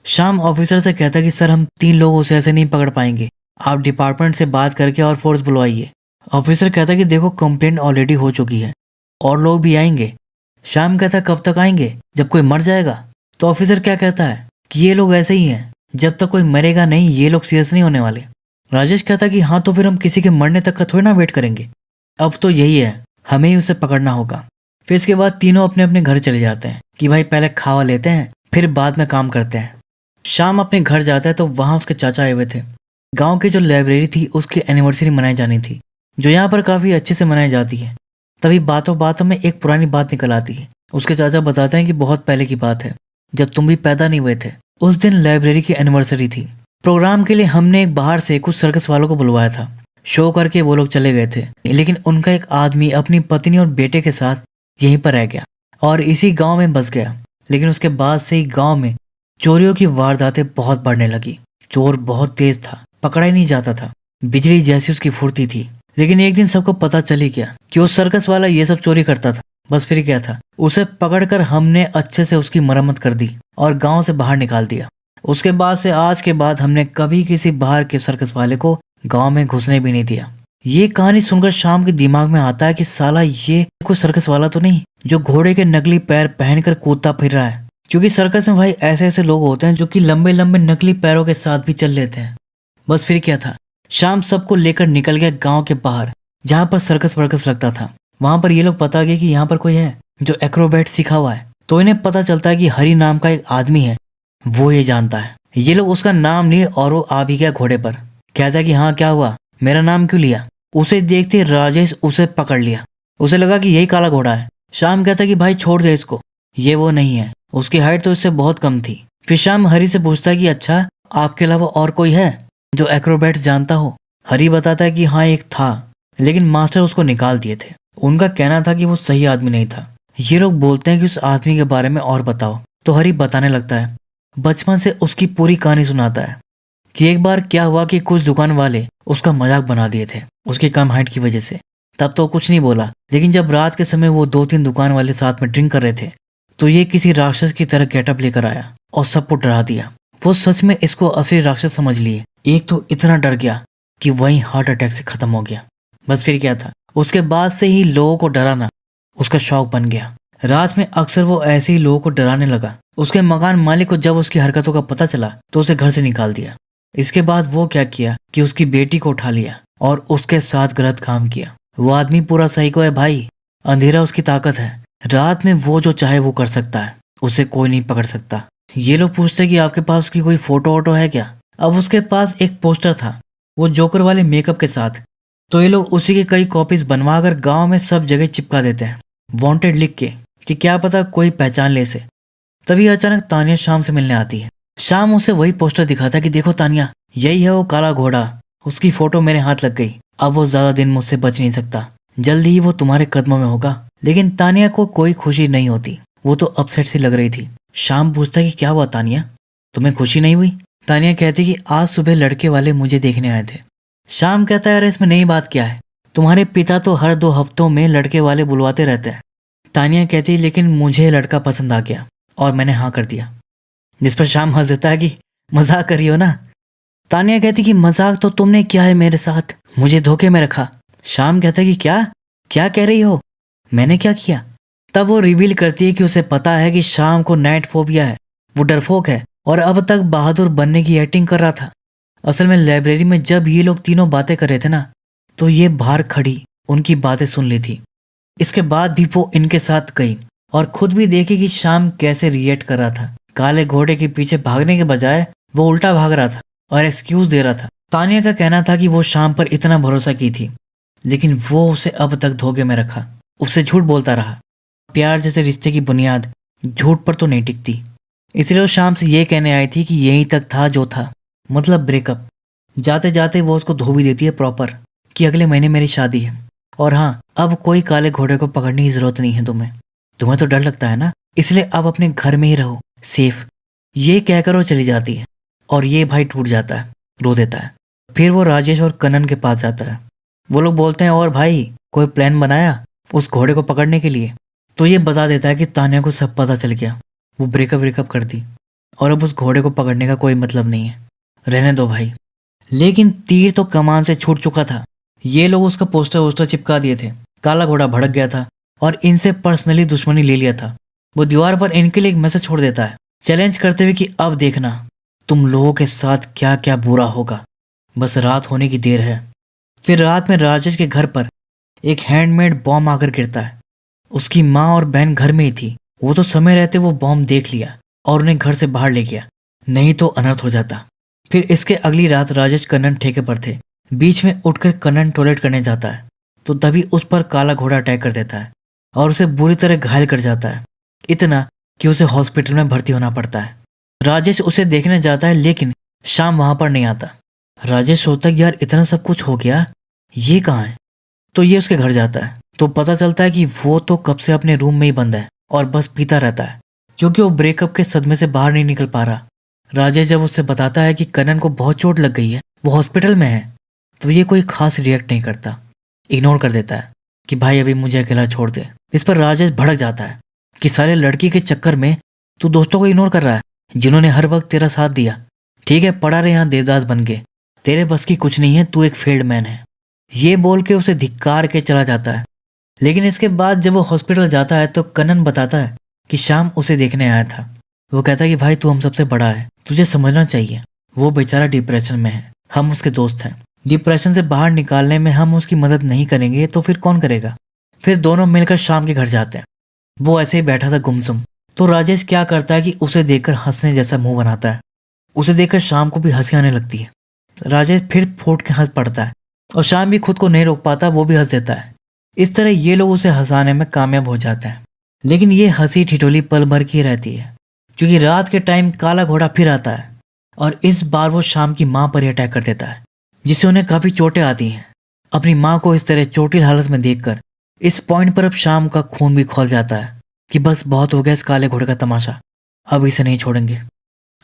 शाम ऑफिसर से कहता कि सर हम 3 लोग उसे ऐसे नहीं पकड़ पाएंगे, आप डिपार्टमेंट से बात करके और फोर्स बुलवाइए। ऑफिसर कहता कि देखो कंप्लेंट ऑलरेडी हो चुकी है, और लोग भी आएंगे। शाम कहता कब तक आएंगे, जब कोई मर जाएगा? तो ऑफिसर क्या कहता है कि ये लोग ऐसे ही हैं, जब तक कोई मरेगा नहीं ये लोग सीरियस नहीं होने वाले। राजेश कहता कि हाँ तो फिर हम किसी के मरने तक का थोड़ी ना वेट करेंगे, अब तो यही है, हमें ही उसे पकड़ना होगा। फिर इसके बाद तीनों अपने अपने घर चले जाते हैं कि भाई पहले खावा लेते हैं फिर बाद में काम करते हैं। शाम अपने घर जाता है तो वहां उसके चाचा आए हुए थे। गांव की जो लाइब्रेरी थी उसकी एनिवर्सरी मनाई जानी थी, जो यहाँ पर काफी अच्छे से मनाई जाती है। तभी बातों बातों में एक पुरानी बात निकल आती है। उसके चाचा बताते हैं कि बहुत पहले की बात है, जब तुम भी पैदा नहीं हुए थे, उस दिन लाइब्रेरी की एनिवर्सरी थी। प्रोग्राम के लिए हमने एक बाहर से कुछ सर्कस वालों को बुलवाया था। शो करके वो लोग चले गए थे, लेकिन उनका एक आदमी अपनी पत्नी और बेटे के साथ यहीं पर रह गया और इसी गांव में बस गया। लेकिन उसके बाद से ही गांव में चोरियों की वारदातें बहुत बढ़ने लगी। चोर बहुत तेज था, पकड़ा ही नहीं जाता था, बिजली जैसी उसकी फुर्ती थी। लेकिन एक दिन सबको पता चल ही गया कि वो सर्कस वाला ये सब चोरी करता था। बस फिर क्या था, उसे पकड़कर हमने अच्छे से उसकी मरम्मत कर दी और गांव से बाहर निकाल दिया। उसके बाद से आज के बाद हमने कभी किसी बाहर के सर्कस वाले को गांव में घुसने भी नहीं दिया। ये कहानी सुनकर शाम के दिमाग में आता है कि साला ये कोई सर्कस वाला तो नहीं जो घोड़े के नकली पैर पहनकर कूदता फिर रहा है। क्योंकि सर्कस में भाई ऐसे ऐसे लोग होते हैं जो कि लंबे लंबे नकली पैरों के साथ भी चल लेते हैं। बस फिर क्या था, शाम सबको लेकर निकल गया गांव के बाहर जहां पर सर्कस वर्कस लगता था। वहां पर ये लोग पता गया कि यहाँ पर कोई है जो एक्रोबैट सीखा हुआ है। तो इन्हें पता चलता है कि हरी नाम का एक आदमी है, वो ये जानता है। ये लोग उसका नाम लिए और वो आ भी गया घोड़े पर। कहता है कि हाँ क्या हुआ, मेरा नाम क्यों लिया। उसे देखते राजेश उसे पकड़ लिया। उसे लगा कि यही काला घोड़ा है। शाम कहता है कि भाई छोड़ दे इसको, ये वो नहीं है, उसकी हाइट तो इससे बहुत कम थी। फिर शाम हरी से पूछता है कि अच्छा आपके अलावा और कोई है जो एक्रोबैट्स जानता हो। हरी बताता है कि हाँ एक था, लेकिन मास्टर उसको निकाल दिए थे। उनका कहना था कि वो सही आदमी नहीं था। ये लोग बोलते हैं कि उस आदमी के बारे में और बताओ। तो हरी बताने लगता है, बचपन से उसकी पूरी कहानी सुनाता है कि एक बार क्या हुआ कि कुछ दुकान वाले उसका मजाक बना दिए थे उसकी कम हाइट की वजह से। तब तो कुछ नहीं बोला, लेकिन जब रात के समय वो 2-3 दुकान वाले साथ में ड्रिंक कर रहे थे तो ये किसी राक्षस की तरह गेटअप लेकर आया और सबको डरा दिया। वो सच में इसको असली राक्षस समझ लिए। एक तो इतना डर गया कि वहीं हार्ट अटैक से खत्म हो गया। बस फिर क्या था, उसके बाद से ही लोगों को डराना उसका शौक बन गया। रात में अक्सर वो ऐसे ही लोगों को डराने लगा। उसके मकान मालिक को जब उसकी हरकतों का पता चला तो उसे घर से निकाल दिया। इसके बाद वो क्या किया कि उसकी बेटी को उठा लिया और उसके साथ गलत काम किया। वो आदमी पूरा साइको है भाई, अंधेरा उसकी ताकत है। रात में वो जो चाहे वो कर सकता है, उसे कोई नहीं पकड़ सकता। ये लोग पूछते कि आपके पास उसकी कोई फोटो वोटो है क्या। अब उसके पास एक पोस्टर था वो जोकर वाले मेकअप के साथ। तो ये लोग उसी की कई कॉपीज बनवाकर गांव में सब जगह चिपका देते हैं, वांटेड लिख के, कि क्या पता कोई पहचान ले इसे। तभी अचानक तानिया शाम से मिलने आती है। शाम उसे वही पोस्टर दिखाता है कि देखो तानिया, यही है वो काला घोड़ा, उसकी फोटो मेरे हाथ लग गई। अब वो ज्यादा दिन मुझसे बच नहीं सकता, जल्दी ही वो तुम्हारे कदमों में होगा। लेकिन तानिया को कोई खुशी नहीं होती, वो तो अपसेट सी लग रही थी। शाम पूछता कि क्या हुआ तानिया, तुम्हें खुशी नहीं हुई। तानिया कहती कि आज सुबह लड़के वाले मुझे देखने आए थे। शाम कहता है अरे इसमें नई बात क्या है, तुम्हारे पिता तो हर 2 हफ्तों में लड़के वाले बुलवाते रहते हैं। तानिया कहती लेकिन मुझे लड़का पसंद आ गया और मैंने हाँ कर दिया। जिस पर शाम हंस देता है कि मजाक करी हो ना। तानिया कहती कि मजाक तो तुमने किया है मेरे साथ, मुझे धोखे में रखा। शाम कहता है कि क्या क्या कह रही हो, मैंने क्या किया। तब वो रिवील करती है कि उसे पता है कि शाम को नाइट फोबिया है, वो डरपोक है और अब तक बहादुर बनने की एक्टिंग कर रहा था। असल में लाइब्रेरी में जब ये लोग तीनों बातें कर रहे थे ना, तो ये बाहर खड़ी उनकी बातें सुन ली थी। इसके बाद भी वो इनके साथ गई और खुद भी देखी कि शाम कैसे रिएक्ट कर रहा था। काले घोड़े के पीछे भागने के बजाय वो उल्टा भाग रहा था और एक्सक्यूज दे रहा था। तानिया का कहना था कि वो शाम पर इतना भरोसा की थी, लेकिन वो उसे अब तक धोखे में रखा, उससे झूठ बोलता रहा। प्यार जैसे रिश्ते की बुनियाद झूठ पर तो नहीं टिकती। इसलिए वो शाम से ये कहने आई थी कि यहीं तक था जो था, मतलब ब्रेकअप। जाते जाते वो उसको धो भी देती है प्रॉपर कि अगले महीने मेरी शादी है। और हाँ, अब कोई काले घोड़े को पकड़ने की जरूरत नहीं है तुम्हें तो डर लगता है ना, इसलिए अब अपने घर में ही रहो सेफ। ये कहकर वो चली जाती है और ये भाई टूट जाता है, रो देता है। फिर वो राजेश और कनन के पास जाता है। वो लोग बोलते हैं और भाई कोई प्लान बनाया उस घोड़े को पकड़ने के लिए। तो ये बता देता है कि तानिया को सब पता चल गया, वो ब्रेकअप कर दी और अब उस घोड़े को पकड़ने का कोई मतलब नहीं है, रहने दो भाई। लेकिन तीर तो कमान से छूट चुका था। ये लोग उसका पोस्टर वोस्टर चिपका दिए थे। काला घोड़ा भड़क गया था और इनसे पर्सनली दुश्मनी ले लिया था। वो दीवार पर इनके लिए एक मैसेज छोड़ देता है, चैलेंज करते हुए कि अब देखना तुम लोगों के साथ क्या क्या बुरा होगा, बस रात होने की देर है। फिर रात में राजेश के घर पर एक हैंडमेड बॉम्ब आकर गिरता है। उसकी माँ और बहन घर में ही थी। वो तो समय रहते वो बॉम्ब देख लिया और उन्हें घर से बाहर ले गया, नहीं तो अनर्थ हो जाता। फिर इसके अगली रात राजेश कन्नन ठेके पर थे। बीच में उठकर कन्नन टॉयलेट करने जाता है तो तभी उस पर काला घोड़ा अटैक कर देता है और उसे बुरी तरह घायल कर जाता है, इतना कि उसे हॉस्पिटल में भर्ती होना पड़ता है। राजेश उसे देखने जाता है लेकिन शाम वहां पर नहीं आता। राजेश सोचता है कि यार इतना सब कुछ हो गया, ये कहाँ है। तो ये उसके घर जाता है तो पता चलता है कि वो तो कब से अपने रूम में ही बंद है और बस पीता रहता है, क्योंकि वो ब्रेकअप के सदमे से बाहर नहीं निकल पा रहा। राजेश जब उससे बताता है कि कनन को बहुत चोट लग गई है, वो हॉस्पिटल में है, तो ये कोई खास रिएक्ट नहीं करता, इग्नोर कर देता है कि भाई अभी मुझे अकेला छोड़ दे। इस पर राजेश भड़क जाता है कि सारे लड़की के चक्कर में तू दोस्तों को इग्नोर कर रहा है जिन्होंने हर वक्त तेरा साथ दिया। ठीक है, पड़ा रहे यहाँ देवदास बन के, तेरे बस की कुछ नहीं है, तू एक फेल्ड मैन है। ये बोल के उसे धिक्कार के चला जाता है। लेकिन इसके बाद जब वो हॉस्पिटल जाता है तो कनन बताता है कि शाम उसे देखने आया था। वो कहता है कि भाई तू हम सबसे बड़ा है, तुझे समझना चाहिए, वो बेचारा डिप्रेशन में है, हम उसके दोस्त हैं, डिप्रेशन से बाहर निकालने में हम उसकी मदद नहीं करेंगे तो फिर कौन करेगा। फिर दोनों मिलकर शाम के घर जाते हैं। वो ऐसे ही बैठा था गुमसुम। तो राजेश क्या करता है कि उसे देखकर हंसने जैसा मुंह बनाता है। उसे देखकर शाम को भी हंसी आने लगती है। राजेश फिर फूट के हंस पड़ता है और शाम भी खुद को नहीं रोक पाता, वो भी हंस देता है। इस तरह ये लोग उसे हंसाने में कामयाब हो जाते हैं। लेकिन ये हंसी ठिठोली पल भर की रहती है, क्योंकि रात के टाइम काला घोड़ा फिर आता है और इस बार वो शाम की मां पर ही अटैक कर देता है, जिससे उन्हें काफी चोटें आती हैं। अपनी मां को इस तरह चोटिल हालत में देखकर इस पॉइंट पर अब शाम का खून भी खौल जाता है कि बस बहुत हो गया इस काले घोड़े का तमाशा, अब इसे नहीं छोड़ेंगे।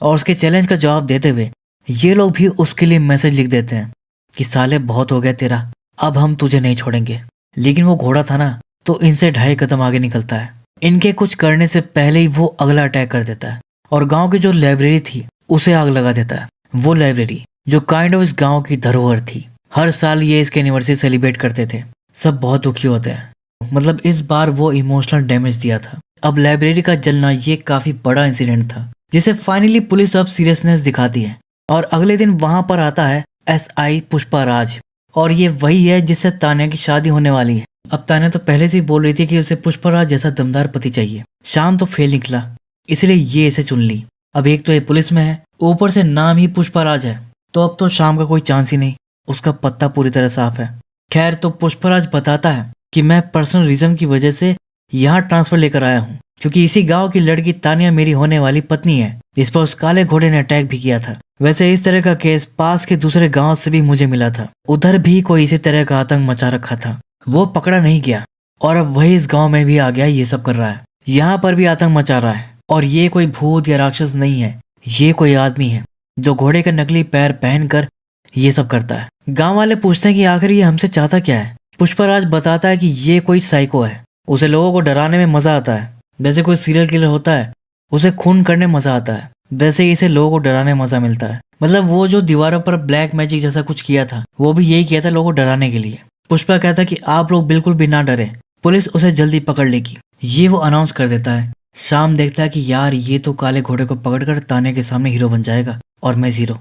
और उसके चैलेंज का जवाब देते हुए ये लोग भी उसके लिए मैसेज लिख देते हैं कि साले बहुत हो गया तेरा, अब हम तुझे नहीं छोड़ेंगे। लेकिन वो घोड़ा था ना, तो इनसे 2.5 कदम आगे निकलता है। इनके कुछ करने से पहले ही वो अगला अटैक कर देता है और गांव की जो लाइब्रेरी थी उसे आग लगा देता है। वो लाइब्रेरी जो काइंड ऑफ इस गांव की धरोहर थी। हर साल ये इसके एनिवर्सरी सेलिब्रेट करते थे, सब बहुत दुखी होते हैं। मतलब इस बार वो इमोशनल डैमेज दिया था। अब लाइब्रेरी का जलना ये काफी बड़ा इंसिडेंट था, जिसे फाइनली पुलिस अब सीरियसनेस दिखाती है। और अगले दिन वहां पर आता है SI पुष्पाराज, और ये वही है जिससे तान्या की शादी होने वाली है। अब तान्या तो पहले से ही बोल रही थी कि उसे पुष्पाराज जैसा दमदार पति चाहिए। शाम तो फेल निकला, इसलिए ये इसे चुन ली। अब एक तो ये पुलिस में है, ऊपर से नाम ही पुष्पाराज है, तो अब तो शाम का कोई चांस ही नहीं, उसका पत्ता पूरी तरह साफ है। खैर, तो पुष्पाराज बताता है कि मैं पर्सनल रीजन की वजह से यहाँ ट्रांसफर लेकर आया हूँ, क्योंकि इसी गांव की लड़की तान्या मेरी होने वाली पत्नी है, जिस पर उस काले घोड़े ने अटैक भी किया था। वैसे इस तरह का केस पास के दूसरे गांव से भी मुझे मिला था, उधर भी कोई इसी तरह का आतंक मचा रखा था, वो पकड़ा नहीं गया, और अब वही इस गांव में भी आ गया, ये सब कर रहा है, यहाँ पर भी आतंक मचा रहा है। और ये कोई भूत या राक्षस नहीं है, ये कोई आदमी है जो घोड़े का नकली पैर पहनकर ये सब करता है। गांव वाले पूछते हैं कि आखिर ये हमसे चाहता क्या है। पुष्पराज बताता है कि ये कोई साइको है, उसे लोगों को डराने में मजा आता है। वैसे कोई सीरियल किलर होता है, उसे खून करने मजा आता है, वैसे ही इसे लोगों को डराने में मजा मिलता है। मतलब वो जो दीवारों पर ब्लैक मैजिक जैसा कुछ किया था, वो भी यही किया था लोगों को डराने के लिए। पुष्पा कहता कि आप लोग बिल्कुल भी ना डरे, पुलिस उसे जल्दी पकड़ लेगी, ये वो अनाउंस कर देता है। शाम देखता है कि यार ये तो काले घोड़े को पकड़कर तान्या के सामने हीरो बन जाएगा और मैं जीरो।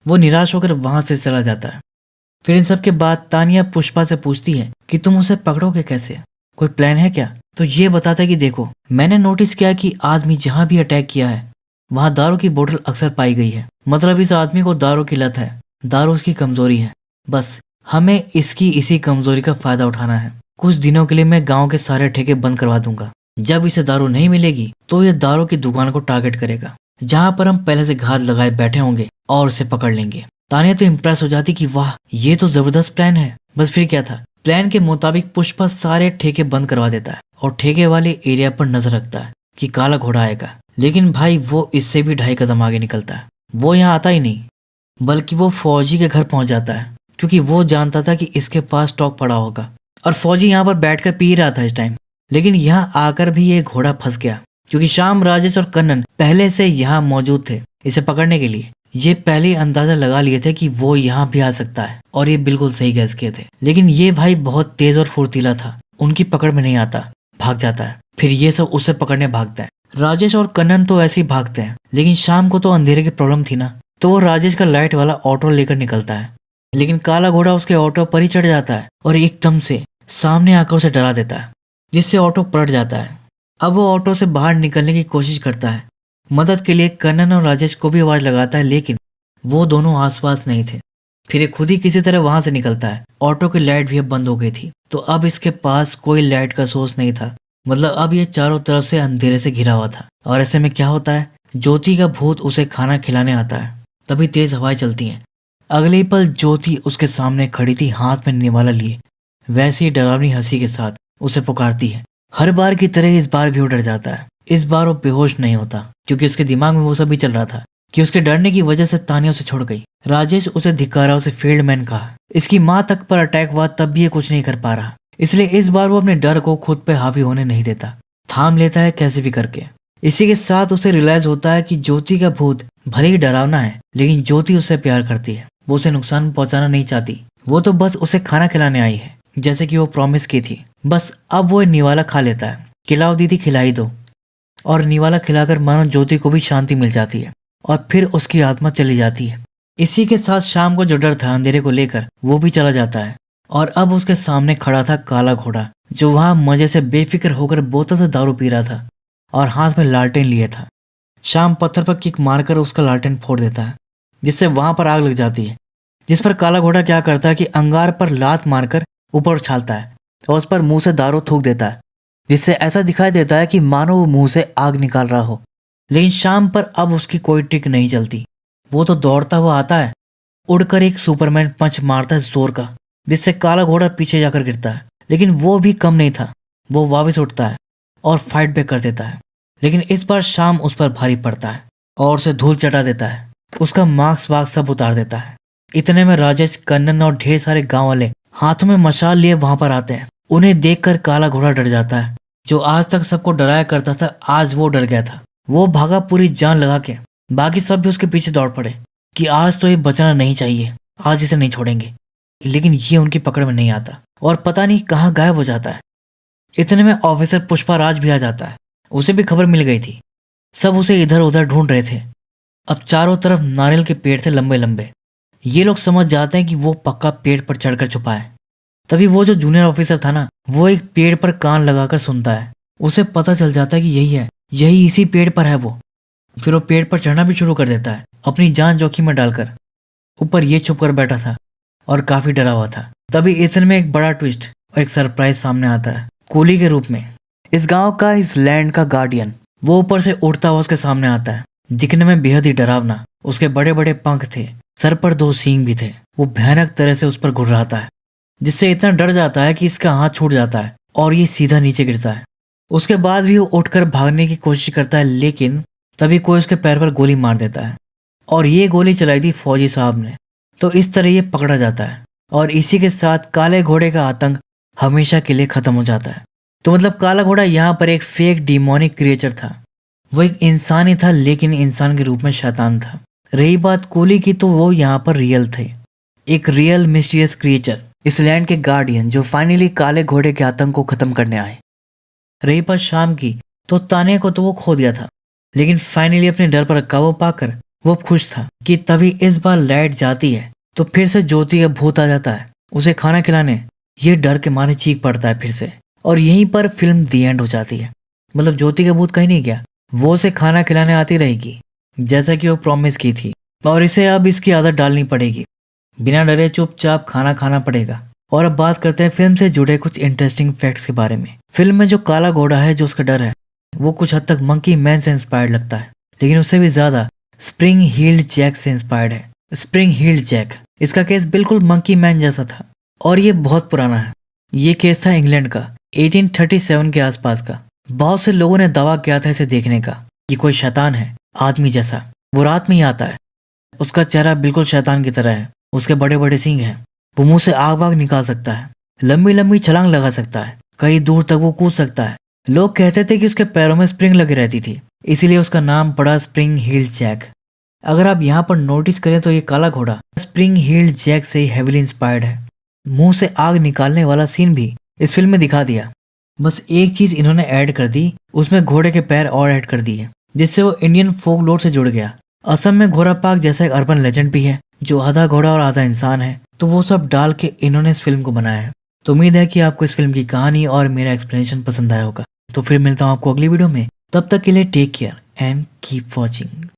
वो निराश होकर वहां से चला जाता है। फिर इन सब के बाद तान्या पुष्पा से पूछती है कि तुम उसे पकड़ोगे कैसे, कोई प्लान है क्या। तो ये बताता है कि देखो, मैंने नोटिस किया कि आदमी जहां भी अटैक किया है वहां दारू की बोतल अक्सर पाई गई है। मतलब इस आदमी को दारू की लत है, दारू उसकी कमजोरी है, बस हमें इसकी इसी कमजोरी का फायदा उठाना है। कुछ दिनों के लिए मैं गांव के सारे ठेके बंद करवा दूंगा, जब इसे दारू नहीं मिलेगी तो ये दारू की दुकान को टारगेट करेगा, जहां पर हम पहले से घात लगाए बैठे होंगे और उसे पकड़ लेंगे। तान्या तो इम्प्रेस हो जाती कि वाह ये तो जबरदस्त प्लान है। बस फिर क्या था, प्लान के मुताबिक पुष्पा सारे ठेके बंद करवा देता है और ठेके वाले एरिया पर नजर रखता है कि काला घोड़ा आएगा। लेकिन भाई वो इससे भी 2.5 कदम आगे निकलता है। वो यहाँ आता ही नहीं, बल्कि वो फौजी के घर पहुंच जाता है, क्योंकि वो जानता था कि इसके पास स्टॉक पड़ा होगा और फौजी यहाँ पर बैठकर पी रहा था इस टाइम। लेकिन यहाँ आकर भी ये घोड़ा फंस गया, क्योंकि शाम, राजेश और कन्नन पहले से यहाँ मौजूद थे इसे पकड़ने के लिए। ये पहले ही अंदाजा लगा लिए थे कि वो यहाँ भी आ सकता है, और ये बिल्कुल सही गैस किए थे। लेकिन ये भाई बहुत तेज और फुर्तीला था, उनकी पकड़ में नहीं आता, भाग जाता है। फिर ये सब उसे पकड़ने भागता है। राजेश और कन्नन तो ऐसे ही भागते हैं, लेकिन शाम को तो अंधेरे की प्रॉब्लम थी ना, तो वो राजेश का लाइट वाला ऑटो लेकर निकलता है। लेकिन काला घोड़ा उसके ऑटो पर ही चढ़ जाता है और एकदम से सामने आकर उसे डरा देता है, जिससे ऑटो पलट जाता है। अब वो ऑटो से बाहर निकलने की कोशिश करता है। मदद के लिए कन्नन और राजेश को भी आवाज लगाता है, लेकिन वो दोनों आसपास नहीं थे। फिर ये खुद ही किसी तरह वहां से निकलता है। ऑटो की लाइट भी अब बंद हो गई थी, तो अब इसके पास कोई लाइट का सोर्स नहीं था। मतलब अब ये चारों तरफ से अंधेरे से घिरा हुआ था। और ऐसे में क्या होता है, ज्योति का भूत उसे खाना खिलाने आता है। तभी तेज हवाएं चलती हैं। अगले ही पल ज्योति उसके सामने खड़ी थी, हाथ में निवाला लिए, वैसी ही डरावनी हंसी के साथ उसे पुकारती है। हर बार की तरह इस बार भी वो डर जाता है। इस बार वो बेहोश नहीं होता, क्योंकि उसके दिमाग में वो सब भी चल रहा था कि उसके डरने की वजह से तानिया उसे छोड़ गई। राजेश उसे धिक्कारा, उसे फील्ड मैन कहा। इसकी माँ तक पर अटैक हुआ तब भी ये कुछ नहीं कर पा रहा, इसलिए इस बार वो अपने डर को खुद पे हावी होने नहीं देता, थाम लेता है कैसे भी करके। इसी के साथ उसे रियलाइज होता है कि ज्योति का भूत भले ही डरावना है, लेकिन ज्योति उससे प्यार करती है। वो उसे नुकसान पहुंचाना नहीं चाहती, वो तो बस उसे खाना खिलाने आई है, जैसे कि वो प्रॉमिस की थी। बस अब वो निवाला खा लेता है। खिलाओ दीदी, खिलाई दो। और निवाला खिलाकर मानो ज्योति को भी शांति मिल जाती है और फिर उसकी आत्मा चली जाती है। इसी के साथ शाम को जो डर था अंधेरे को लेकर, वो भी चला जाता है। और अब उसके सामने खड़ा था काला घोड़ा, जो वहां मजे से बेफिक्र होकर बोतल से दारू पी रहा था और हाथ में लालटेन लिए था। शाम पत्थर पर किक मारकर उसका लालटेन फोड़ देता है, जिससे वहां पर आग लग जाती है। जिस पर काला घोड़ा क्या करता है कि अंगार पर लात मारकर ऊपर उछालता है और उस पर मुंह से दारू थूक देता है, जिससे ऐसा दिखाई देता है कि मानो वो मुंह से आग निकाल रहा हो। लेकिन शाम पर अब उसकी कोई ट्रिक नहीं चलती। वो तो दौड़ता हुआ आता है, उड़कर एक सुपरमैन पंच मारता है जोर का, जिससे काला घोड़ा पीछे जाकर गिरता है। लेकिन वो भी कम नहीं था, वो वापस उठता है और फाइट बैक कर देता है। लेकिन इस बार शाम उस पर भारी पड़ता है और उसे धूल चटा देता है, उसका मास्क वास्क सब उतार देता है। इतने में राजेश, कन्नन और ढेर सारे गांव वाले हाथों में मशाल लिए वहां पर आते हैं। उन्हें देखकर काला घोड़ा डर जाता है। जो आज तक सबको डराया करता था, आज वो डर गया था। वो भागा पूरी जान लगा के। बाकी सब भी उसके पीछे दौड़ पड़े कि आज तो ये बचना नहीं चाहिए, आज इसे नहीं छोड़ेंगे। लेकिन ये उनकी पकड़ में नहीं आता और पता नहीं कहाँ गायब हो जाता है। इतने में ऑफिसर पुष्पाराज भी आ जाता है। उसे भी खबर मिल गई थी, सब उसे इधर उधर ढूंढ रहे थे। अब चारों तरफ नारियल के पेड़ थे लंबे लंबे। ये लोग समझ जाते हैं कि वो पक्का पेड़ पर चढ़कर छुपा है। तभी वो जो जूनियर ऑफिसर था ना, वो एक पेड़ पर कान लगाकर सुनता है। उसे पता चल जाता है कि यही है, यही इसी पेड़ पर है वो। फिर वो पेड़ पर चढ़ना भी शुरू कर देता है, अपनी जान जोखिम में डालकर। ऊपर ये छुप कर बैठा था और काफी डरा हुआ था। तभी इतने में एक बड़ा ट्विस्ट और एक सरप्राइज सामने आता है, कूली के रूप में। इस गांव का, इस लैंड का गार्डियन। वो ऊपर से उड़ता हुआ उसके सामने आता है, दिखने में बेहद ही डरावना। उसके बड़े बड़े पंख थे, सर पर 2 सींग भी थे। वो भयानक तरह से उस पर घुर्राता है, जिससे इतना डर जाता है कि इसका हाथ छूट जाता है और ये सीधा नीचे गिरता है। उसके बाद भी वो उठकर भागने की कोशिश करता है, लेकिन तभी कोई उसके पैर पर गोली मार देता है। और ये गोली चलाई थी फौजी साहब ने। तो इस तरह ये पकड़ा जाता है और इसी के साथ काले घोड़े का आतंक हमेशा के लिए खत्म हो जाता है। तो मतलब काला घोड़ा यहाँ पर एक फेक डिमोनिक क्रिएचर था। वो एक इंसान ही था, लेकिन इंसान के रूप में शैतान था। रही बात कूली की, तो वो यहाँ पर रियल थे, एक रियल मिस्टीरियस क्रिएचर, इस लैंड के गार्डियन, जो फाइनली काले घोड़े के आतंक को खत्म करने आए। रही बात शाम की, तो तानिया को तो वो खो दिया था, लेकिन फाइनली अपने डर पर काबू पाकर वो खुश था कि तभी इस बार लाइट जाती है तो फिर से ज्योति का भूत आ जाता है उसे खाना खिलाने। ये डर के मारे चीख पड़ता है फिर से, और यहीं पर फिल्म दी एंड हो जाती है। मतलब ज्योति का भूत कहीं नहीं गया, वो उसे खाना खिलाने आती रहेगी जैसा कि वो प्रॉमिस की थी, और इसे अब इसकी आदत डालनी पड़ेगी। बिना डरे चुपचाप खाना खाना पड़ेगा। और अब बात करते हैं फिल्म से जुड़े कुछ इंटरेस्टिंग फैक्ट्स के बारे में। फिल्म में जो काला घोड़ा है, जो उसका डर है, वो कुछ हद तक मंकी मैन से इंस्पायर्ड लगता है, लेकिन उससे भी ज्यादा स्प्रिंग हील्ड जैक से इंस्पायर्ड है। स्प्रिंग हील्ड जैक, इसका केस बिल्कुल मंकी मैन जैसा था और ये बहुत पुराना है। ये केस था इंग्लैंड का, 1837 के आसपास का। बहुत से लोगों ने दावा किया था इसे देखने का कि कोई शैतान है आदमी जैसा, वो रात में ही आता है। उसका चेहरा बिल्कुल शैतान की तरह है, उसके बड़े बड़े सींग हैं, वो मुंह से आग वाग निकाल सकता है, लंबी लंबी छलांग लगा सकता है, कई दूर तक वो कूद सकता है। लोग कहते थे कि उसके पैरों में स्प्रिंग लगी रहती थी, इसीलिए उसका नाम पड़ा स्प्रिंग हील्ड जैक। अगर आप यहाँ पर नोटिस करें तो ये काला घोड़ा स्प्रिंग हील्ड जैक से ही हेविली इंस्पायर्ड है। मुंह से आग निकालने वाला सीन भी इस फिल्म में दिखा दिया। बस एक चीज इन्होंने ऐड कर दी, उसमें घोड़े के पैर और ऐड कर दिए, जिससे वो इंडियन फोक लोर से जुड़ गया। असम में घोड़ा पार्क जैसा एक अर्बन लेजेंड भी है, जो आधा घोड़ा और आधा इंसान है। तो वो सब डाल के इन्होंने इस फिल्म को बनाया है। तो उम्मीद है कि आपको इस फिल्म की कहानी और मेरा एक्सप्लेनेशन पसंद आया होगा। तो फिर मिलता हूँ आपको अगली वीडियो में, तब तक के लिए take care and keep watching.